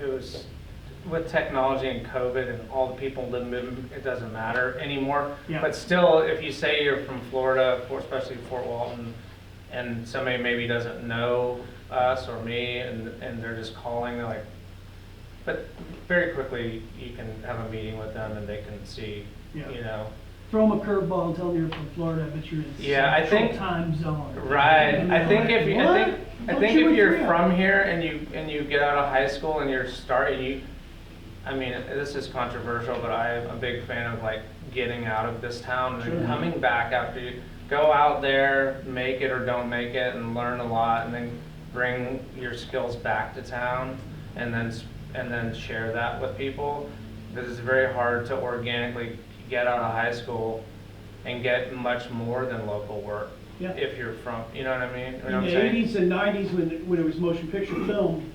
it was with technology and COVID and all the people living, it doesn't matter anymore. Yeah. But still, if you say you're from Florida, especially Fort Walton, and somebody maybe doesn't know us or me, and they're just calling, they're like, but very quickly you can have a meeting with them and they can see, Throw them a curveball and tell them you're from Florida, but you're in I think time zone. Right. I think if you're What? from here and you get out of high school and you're starting, I mean, this is controversial, but I'm a big fan of like getting out of this town and then coming back after you go out there, make it or don't make it, and learn a lot, and then bring your skills back to town and then share that with people, because it's very hard to organically get out of high school and get much more than local work. Yeah. If you're from, you know what I mean? You know what In I'm the saying? 80s and 90s, when it was motion picture film,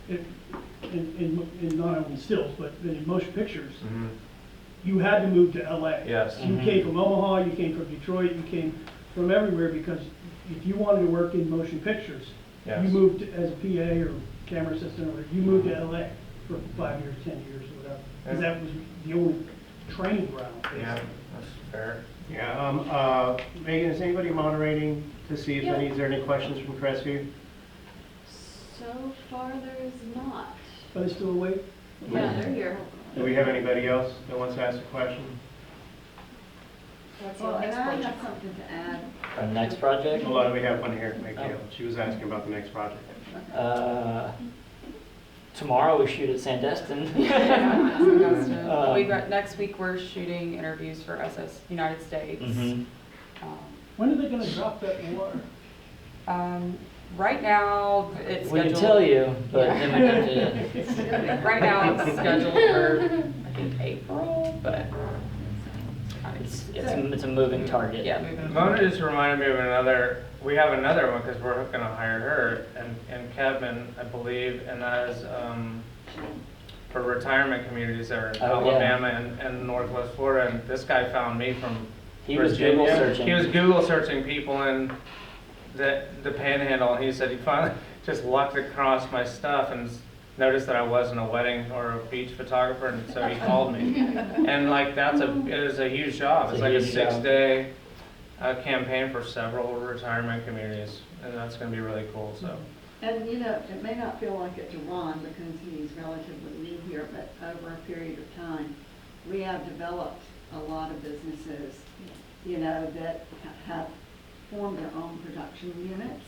in not only stills, but in motion pictures, Mhm. you had to move to LA. Yes. You came from Omaha, you came from Detroit, you came from everywhere, because if you wanted to work in motion pictures, Yes. you moved as a PA or camera assistant, or you moved to LA for 5 years, 10 years, or whatever. Because Yeah. that was the only training ground. Yeah, that's fair. Yeah, Megan, is anybody moderating to see if Yeah. is there any questions from Crestview? So far, there's not. Are they still awake? Yeah, they're here. Do we have anybody else that wants to ask a question? What's Well, your and next I project? have something to add. Our next project? Hold on, we have one here, Mikhail. She was asking about the next project. Tomorrow we shoot at Sandestin. Next week we're shooting interviews for SS United States. Mhm. When are they gonna drop that in the water? Right now, it's We scheduled. can tell you, but Yeah. then we have to. Right now, it's scheduled for, I think, April, but It's a moving target. yeah, moving. Mona just reminded me of we have another one because we're gonna hire her and Kevin, I believe, and that is, for retirement communities that are in Oh, yeah. Alabama and Northwest Florida, and this guy found me from He was Virginia. Google searching. He was Google searching people in the panhandle, and he said he finally just lucked across my stuff and noticed that I wasn't a wedding or a beach photographer, and so he called me. And like it is a huge job. It's like a huge job. 6-day campaign for several retirement communities, and that's gonna be really cool, so. And you know, it may not feel like it to Ron because he's relatively new here, but over a period of time, we have developed a lot of businesses, you know, that have formed their own production units,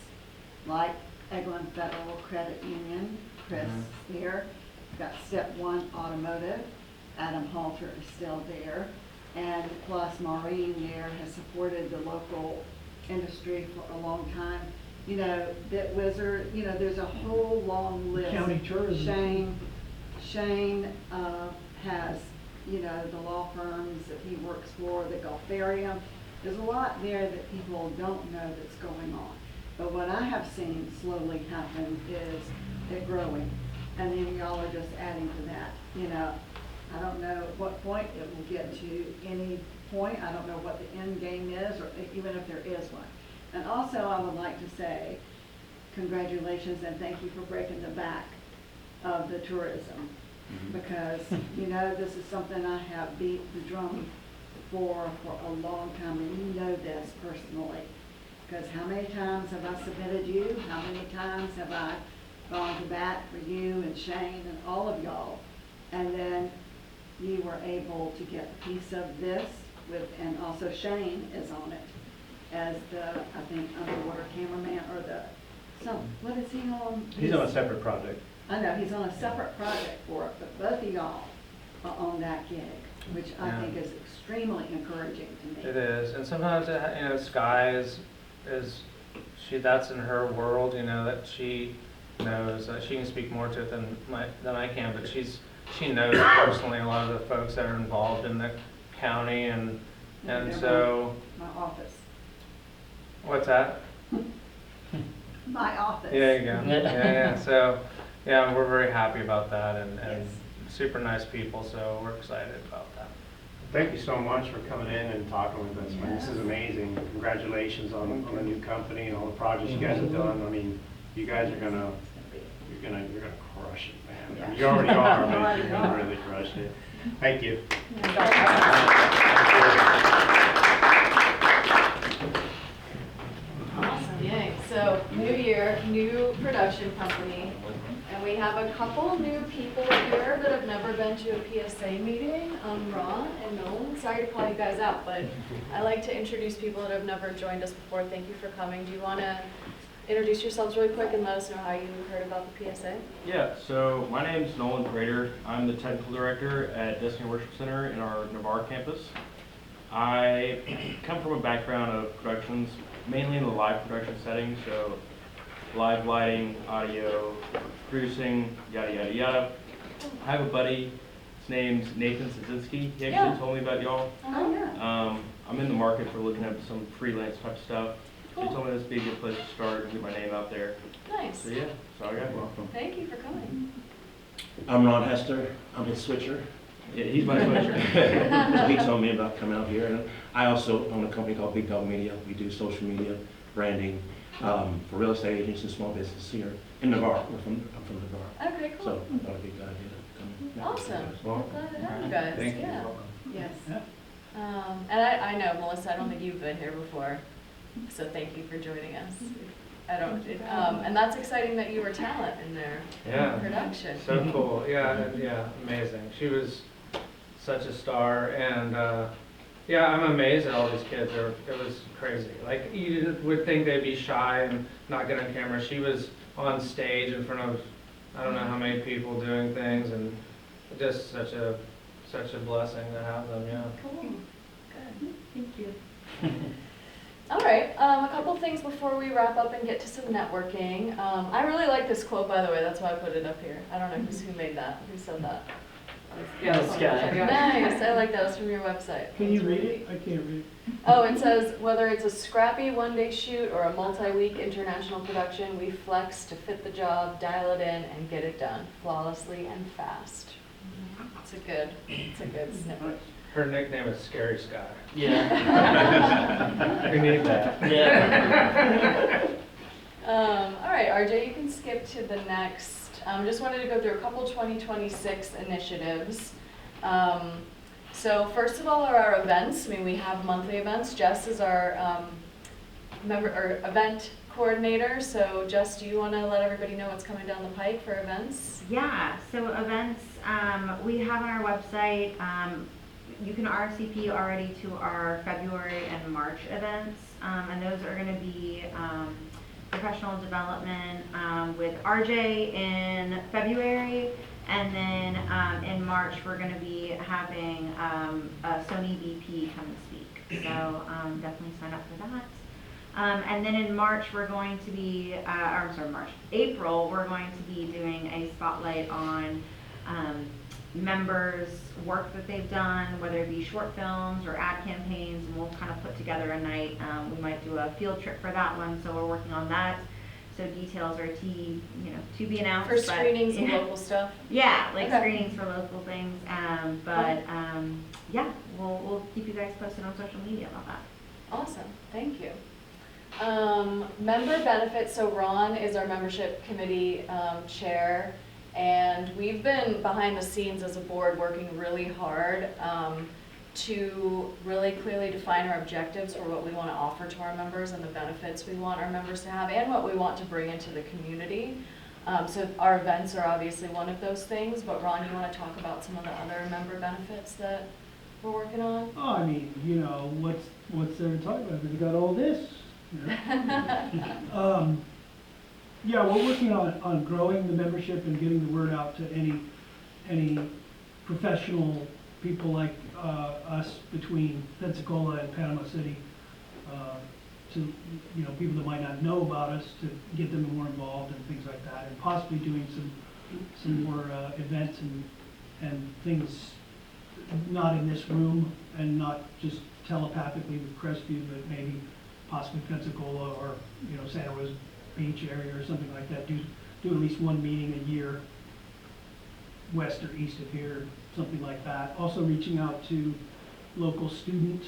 like Eglin Federal Credit Union, Chris there. We've got Step One Automotive, Adam Halter is still there. And plus Maureen there has supported the local industry for a long time. You know, Bit Wizard, you know, there's a whole long list. County tourism. Shane has, you know, the law firms that he works for, the Golfarium. There's a lot there that people don't know that's going on. But what I have seen slowly happen is it growing. And then y'all are just adding to that. You know, I don't know at what point it will get to any point. I don't know what the end game is, or even if there is one. And also I would like to say congratulations and thank you for breaking the back of the tourism. Because, you know, this is something I have beat the drum for a long time, and you know this personally. Because how many times have I submitted you? How many times have I gone to bat for you and Shane and all of y'all? And then you were able to get a piece of this and also Shane is on it as the, I think, underwater cameraman or what is he on? He's on a separate project. I know, he's on a separate project for it, but both of y'all are on that gig, which I think is extremely encouraging to me. It is, and sometimes, you know, Sky is that's in her world, you know, that she knows, she can speak more to it than I can, but she knows personally a lot of the folks that are involved in the county, and so. My office. What's that? My office. Yeah, you go. Yeah. So, yeah, we're very happy about that, and Yes. super nice people, so we're excited about that. Thank you so much for coming in and talking with us, man. This is amazing. Congratulations on the new company and all the projects you guys have done. I mean, you guys are gonna crush it, man. I mean, you already are, but you're gonna really crush it. Thank you. Awesome, yay. So, new year, new production company, and we have a couple new people here that have never been to a PSA meeting, Ron and Nolan. Sorry to call you guys out, but I like to introduce people that have never joined us before. Thank you for coming. Do you want to introduce yourselves really quick and let us know how you heard about the PSA? Yeah, so my name is Nolan Prater. I'm the technical director at Destiny Worship Center in our Navarre campus. I come from a background of productions, mainly in the live production setting, so live lighting, audio, producing, yada, yada, yada. I have a buddy, his name's Nathan Szynski. He actually told me about y'all. Oh, yeah. I'm in the market for looking at some freelance type stuff. Cool. He told me this would be a good place to start and get my name out there. Nice. So yeah, so I got it. Thank you for coming. I'm Ron Hester. I'm his switcher. Yeah, he's my switcher. So he told me about coming out here. And I also own a company called Big Dog Media. We do social media, branding for real estate agents and small business here in Navarre. I'm from Navarre. Okay, cool. So I thought it'd be a good idea to come. Awesome. Well, I'm glad to have you guys. Thank you. Yeah. Yes. And I know, Melissa, I don't think you've been here before, so thank you for joining us. And that's exciting that you were talent in their production. So cool. Yeah, amazing. She was such a star, and yeah, I'm amazed at all these kids. It was crazy. Like, you would think they'd be shy and not get on camera. She was on stage in front of I don't know how many people doing things, and just such a blessing to have them. Yeah. Cool. Good. Thank you. All right, a couple things before we wrap up and get to some networking. I really like this quote, by the way, that's why I put it up here. I don't know who made that, who said that. Yeah, this guy. Nice, I like that, it was from your website. Can you read it? I can't read it. Oh, it says, whether it's a scrappy one-day shoot or a multi-week international production, we flex to fit the job, dial it in, and get it done flawlessly and fast. It's a good snippet. Her nickname is Scary Sky. Yeah. We need that. Yeah. All right, RJ, you can skip to the next. Just wanted to go through a couple 2026 initiatives. So first of all are our events. I mean, we have monthly events. Jess is our event coordinator. So Jess, do you want to let everybody know what's coming down the pike for events? Yeah, so events, we have on our website, you can RSVP already to our February and March events, and those are going to be professional development with RJ in February, and then in March we're going to be having a Sony VP come and speak, so definitely sign up for that. And then in March we're going to be, April we're going to be doing a spotlight on members' work that they've done, whether it be short films or ad campaigns, and we'll kind of put together a night. We might do a field trip for that one, so we're working on that. So details are to be announced. For screenings and local stuff? Yeah, like screenings for local things. Yeah, we'll keep you guys posted on social media about that. Awesome, thank you. Member benefits, so Ron is our membership committee chair, and we've been behind the scenes as a board working really hard to really clearly define our objectives for what we want to offer to our members and the benefits we want our members to have and what we want to bring into the community. So our events are obviously one of those things, but Ron, you want to talk about some of the other member benefits that we're working on? Oh, I mean, what's there to talk about? We got all this. Yeah, we're working on growing the membership and getting the word out to any professional people like us between Pensacola and Panama City, to people that might not know about us, to get them more involved and things like that, and possibly doing some more events and things not in this room and not just telepathically with Crestview, but maybe possibly Pensacola or Santa Rosa Beach area or something like that. Do at least one meeting a year, west or east of here, something like that. Also reaching out to local student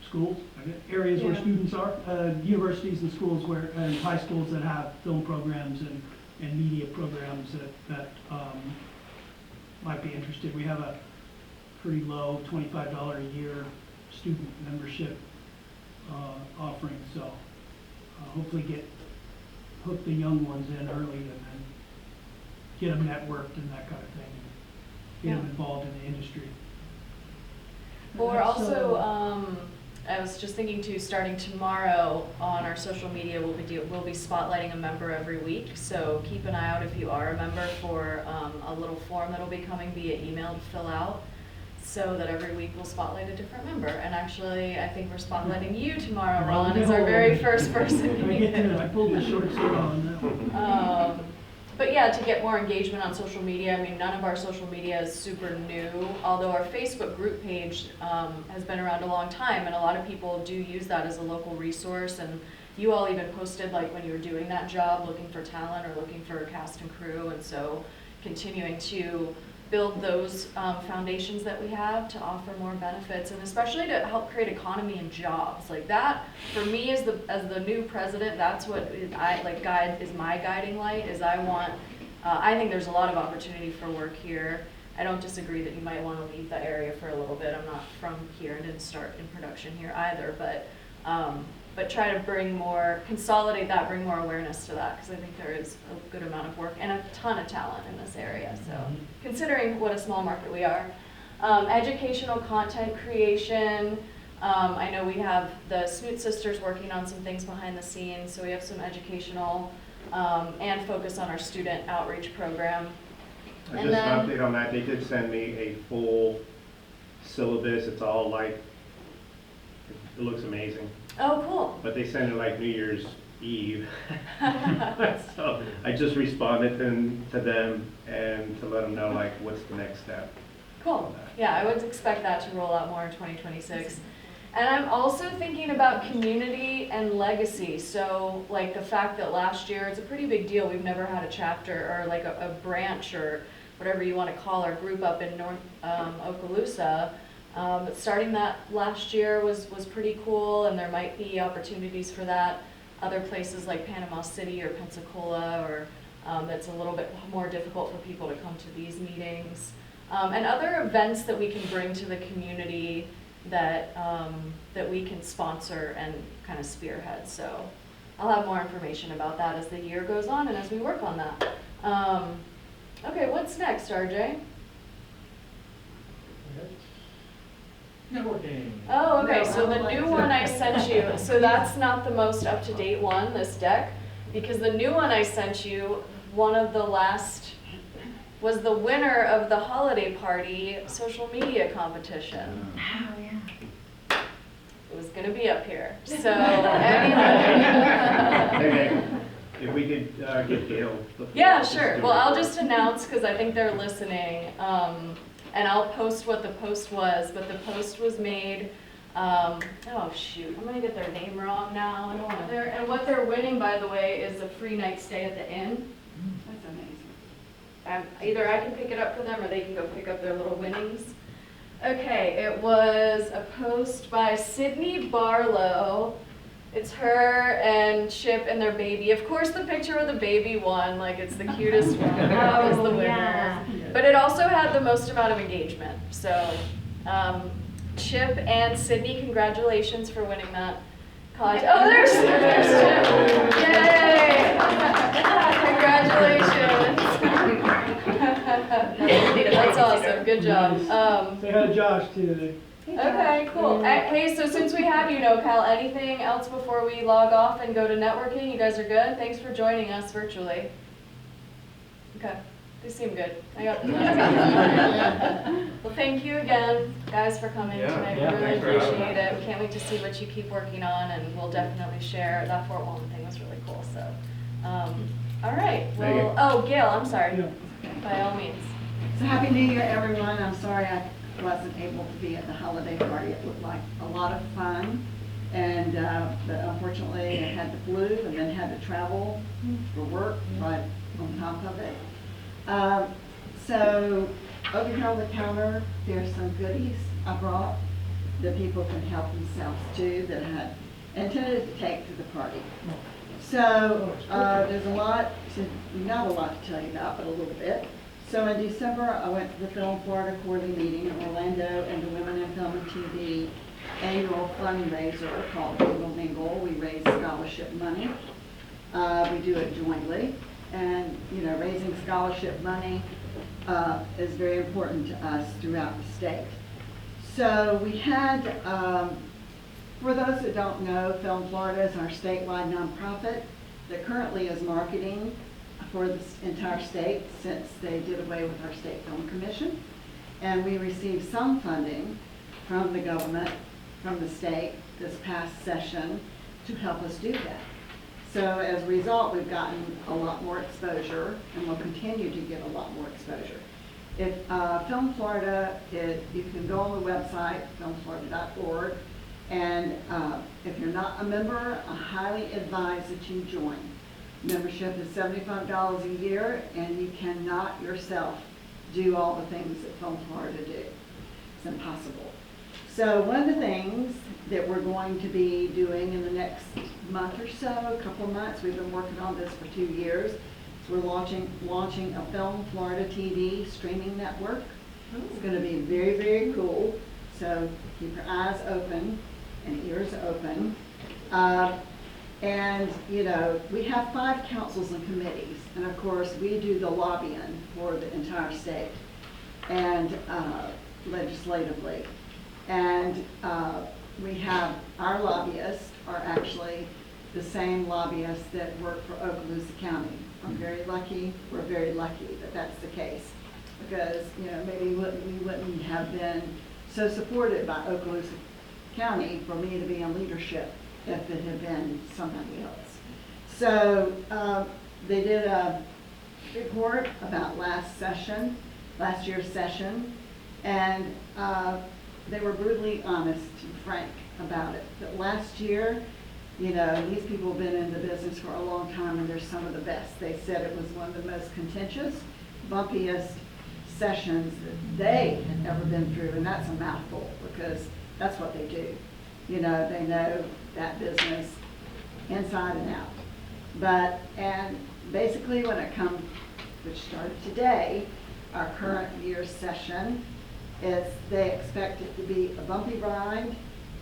schools, areas where students are, universities and schools and high schools that have film programs and media programs that might be interested. We have a pretty low $25 a year student membership offering, so hopefully hook the young ones in early and then get them networked and that kind of thing, and get them involved in the industry. Well, we're also, I was just thinking too, starting tomorrow on our social media, we'll be spotlighting a member every week. So keep an eye out if you are a member for a little form that'll be coming via email to fill out. so that every week we'll spotlight a different member. And actually, I think we're spotlighting you tomorrow, Ron, as our very first person. I pulled the short straw on that one. But yeah, to get more engagement on social media, I mean, none of our social media is super new, although our Facebook group page has been around a long time, and a lot of people do use that as a local resource. And you all even posted, like, when you were doing that job, looking for talent or looking for a cast and crew, and so continuing to build those foundations that we have to offer more benefits, and especially to help create economy and jobs. Like that, for me as the new president, that's what is my guiding light. Is I think there's a lot of opportunity for work here. I don't disagree that you might want to leave the area for a little bit. I'm not from here and didn't start in production here either, but try to consolidate that, bring more awareness to that, because I think there is a good amount of work and a ton of talent in this area. So considering what a small market we are. Educational content creation. I know we have the Snoot sisters working on some things behind the scenes, so we have some educational and focus on our student outreach program. Just an update on that, they did send me a full syllabus. It's all like, it looks amazing. Oh, cool. But they sent it like New Year's Eve. So I just responded to them and to let them know, like, what's the next step. Cool. Yeah, I would expect that to roll out more in 2026. And I'm also thinking about community and legacy. So like the fact that last year, it's a pretty big deal. We've never had a chapter or like a branch or whatever you want to call our group up in North Okaloosa. But starting that last year was pretty cool, and there might be opportunities for that. Other places like Panama City or Pensacola, or that's a little bit more difficult for people to come to these meetings. And other events that we can bring to the community that we can sponsor and kind of spearhead. So I'll have more information about that as the year goes on and as we work on that. Okay, what's next, RJ? Networking. Oh, okay, so the new one I sent you, so that's not the most up-to-date one, this deck, because the new one I sent you, one of the last, was the winner of the holiday party social media competition. Oh, yeah. It was gonna be up here, so Hey, if we could get Gail. Yeah, sure, well, I'll just announce, because I think they're listening, and I'll post what the post was, but the post was made, oh shoot, I'm gonna get their name wrong now. I don't want to. And what they're winning, by the way, is a free night stay at the inn. That's amazing. Either I can pick it up for them or they can go pick up their little winnings. Okay, it was a post by Sydney Barlow. It's her and Chip and their baby. Of course, the picture of the baby won, like it's the cutest one. That was the winner. Yeah. But it also had the most amount of engagement. So, Chip and Sydney, congratulations for winning that contest. Oh, there's Chip! Yay! Congratulations! That's awesome. Good job. Say hi to Josh too. Okay, cool. Hey, so since we have you, NoCal, anything else before we log off and go to networking? You guys are good? Thanks for joining us virtually. Okay, they seem good. I got them. Well, thank you again, guys, for coming tonight. We really appreciate it. We can't wait to see what you keep working on, and we'll definitely share. That Fort Walton thing was really cool, so. All right, well, oh, Gail, I'm sorry. By all means. So Happy New Year, everyone. I'm sorry I wasn't able to be at the holiday party. It looked like a lot of fun, and but unfortunately I had the flu and then had to travel for work right on top of it. So over here on the counter, there's some goodies I brought that people can help themselves to that I had intended to take to the party. So there's a lot, not a lot to tell you about, but a little bit. So in December, I went to the Film Florida Quarterly Meeting in Orlando and the Women in Film and TV annual fundraiser called Mingle Mingle. We raise scholarship money. We do it jointly. And, you know, raising scholarship money is very important to us throughout the state. So we had, for those that don't know, Film Florida is our statewide nonprofit that currently is marketing for the entire state since they did away with our state film commission. And we received some funding from the government, from the state this past session to help us do that. So as a result, we've gotten a lot more exposure and will continue to get a lot more exposure. If Film Florida, you can go on the website, filmflorida.org, and if you're not a member, I highly advise that you join. Membership is $75 a year, and you cannot yourself do all the things that Film Florida do. It's impossible. So one of the things that we're going to be doing in the next month or so, a couple of months, we've been working on this for 2 years, so we're launching a Film Florida TV streaming network. It's going to be very, very cool, so keep your eyes open and ears open. And, you know, we have 5 councils and committees, and of course, we do the lobbying for the entire state and legislatively. And we have, our lobbyists are actually the same lobbyists that work for Okaloosa County. I'm very lucky, we're very lucky that that's the case. Because, you know, maybe we wouldn't have been so supported by Okaloosa County for me to be in leadership if it had been somebody else. So they did a report about last year's session, and they were brutally honest and frank about it. That last year, you know, these people have been in the business for a long time, and they're some of the best. They said it was one of the most contentious, bumpiest sessions that they had ever been through, and that's a mouthful because that's what they do. You know, they know that business inside and out. But, and basically when it comes, which started today, our current year's session, they expect it to be a bumpy ride,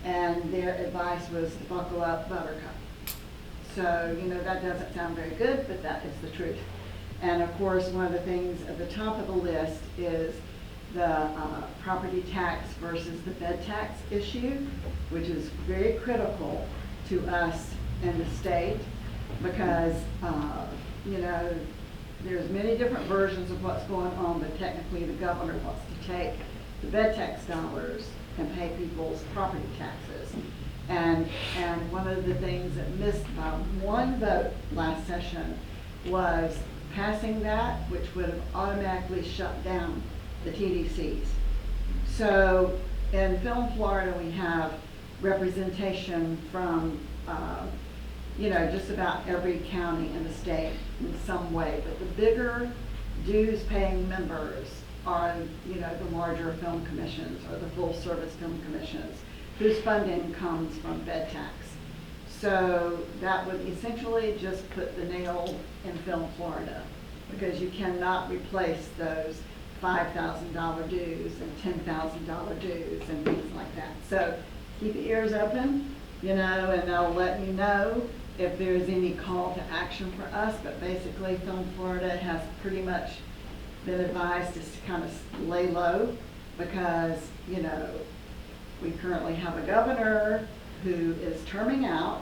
and their advice was to buckle up, buttercup. So, you know, that doesn't sound very good, but that is the truth. And of course, one of the things at the top of the list is the property tax versus the bed tax issue, which is very critical to us in the state because, you know, there's many different versions of what's going on, but technically the governor wants to take the bed tax dollars and pay people's property taxes. And one of the things that missed by one vote last session was passing that, which would have automatically shut down the TDCs. So in Film Florida, we have representation from, you know, just about every county in the state in some way. But the bigger dues-paying members are, you know, the larger film commissions or the full-service film commissions, whose funding comes from bed tax. So that would essentially just put the nail in Film Florida, because you cannot replace those $5,000 dues and $10,000 dues and things like that. So keep your ears open, you know, and I'll let you know if there's any call to action for us. But basically, Film Florida has pretty much been advised to kind of lay low because, you know, we currently have a governor who is terming out,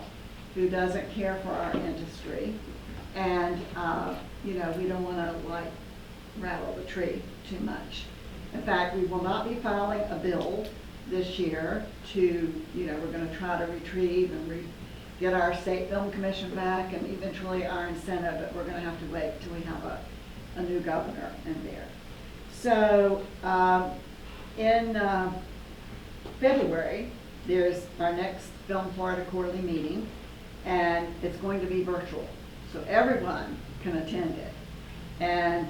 who doesn't care for our industry, and you know, we don't want to like rattle the tree too much. In fact, we will not be filing a bill this year to, you know, we're going to try to retrieve and get our state film commission back and eventually our incentive, but we're going to have to wait till we have a new governor in there. So in February, there's our next Film Florida quarterly meeting, and it's going to be virtual, so everyone can attend it, and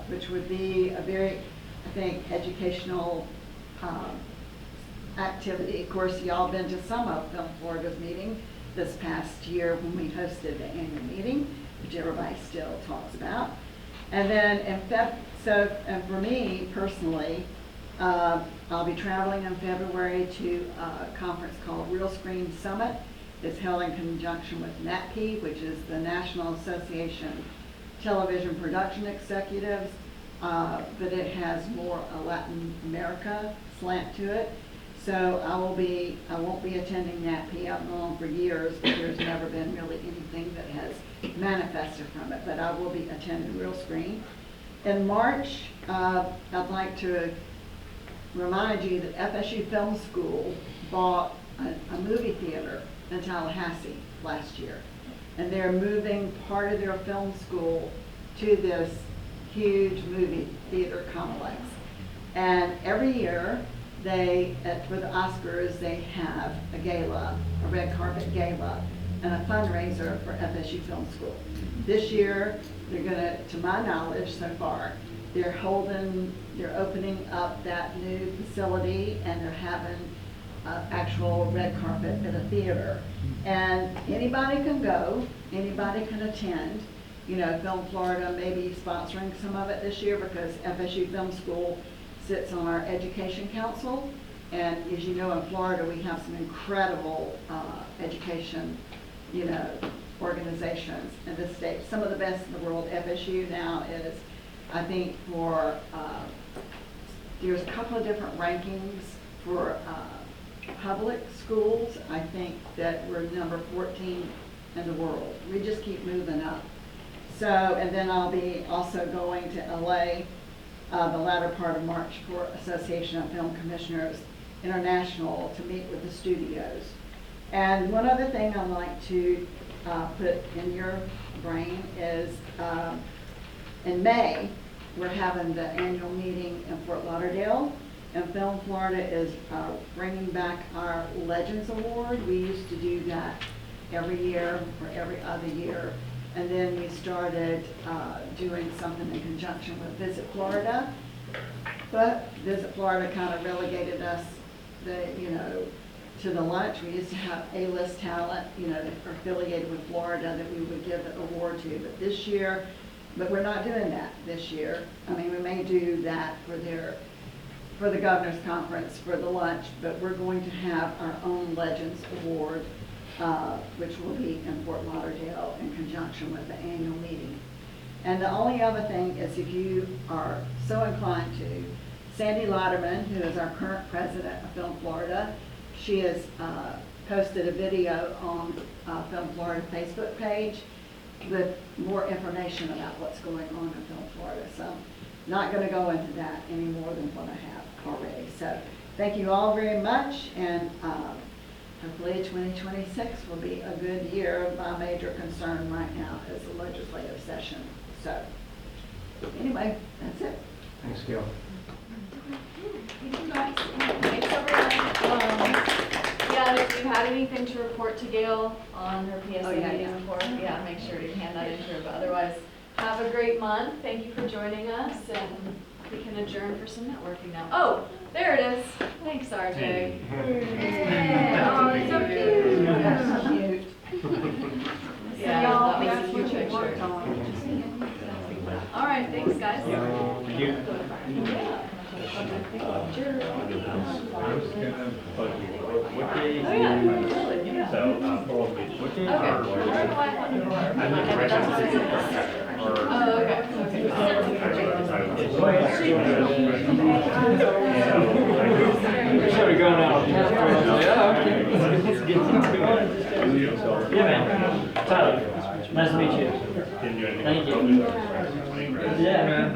which would be a very, I think, educational activity. Of course, y'all been to some of Film Florida's meeting this past year when we hosted the annual meeting, which everybody still talks about. And then and for me personally, I'll be traveling in February to a conference called Real Screen Summit. It's held in conjunction with NATP, which is the National Association Television Production Executives, but it has more a Latin America slant to it. So I won't be attending NATP. I've known for years, but there's never been really anything that has manifested from it, but I will be attending Real Screen. In March, I'd like to remind you that FSU Film School bought a movie theater in Tallahassee last year. And they're moving part of their film school to this huge movie theater complex. And every year, for the Oscars, they have a gala, a red carpet gala, and a fundraiser for FSU Film School. This year, they're gonna, to my knowledge so far, they're opening up that new facility, and they're having actual red carpet at a theater. And anybody can go, anybody can attend. You know, Film Florida may be sponsoring some of it this year because FSU Film School sits on our education council. And as you know, in Florida, we have some incredible education, you know, organizations in the state. Some of the best in the world. FSU now is, I think, there's a couple of different rankings for public schools. I think that we're number 14 in the world. We just keep moving up. So, and then I'll be also going to LA the latter part of March for Association of Film Commissioners International to meet with the studios. And one other thing I'd like to put in your brain is in May, we're having the annual meeting in Fort Lauderdale, and Film Florida is bringing back our Legends Award. We used to do that every year or every other year, and then we started doing something in conjunction with Visit Florida. But Visit Florida kind of relegated us, to the lunch. We used to have A-list talent, that are affiliated with Florida that we would give the award to. But this year, we're not doing that this year. I mean, we may do that for the governor's conference, for the lunch, but we're going to have our own Legends Award, which will be in Fort Lauderdale in conjunction with the annual meeting. And the only other thing is, if you are so inclined to, Sandy Lauderman, who is our current president of Film Florida, she has posted a video on Film Florida Facebook page with more information about what's going on in Film Florida. So not going to go into that any more than what I have already. So thank you all very much, and hopefully 2026 will be a good year. My major concern right now is the legislative session. So anyway, that's it. Thanks, Gail. Thank you guys. Thanks everyone. Yeah, if you had anything to report to Gail on her PSA meeting report, make sure to hand that in to her. But otherwise, have a great month. Thank you for joining us, and we can adjourn for some networking now. Oh, there it is. Thanks, RJ. Oh, it's so cute. That's cute. Yeah, that was a cute picture. All right, thanks, guys. Thank you. What day is what day Should we go now? Yeah, okay. Let's get into it. Yeah, man. Tyler, nice to meet you. Thank you. Yeah, man.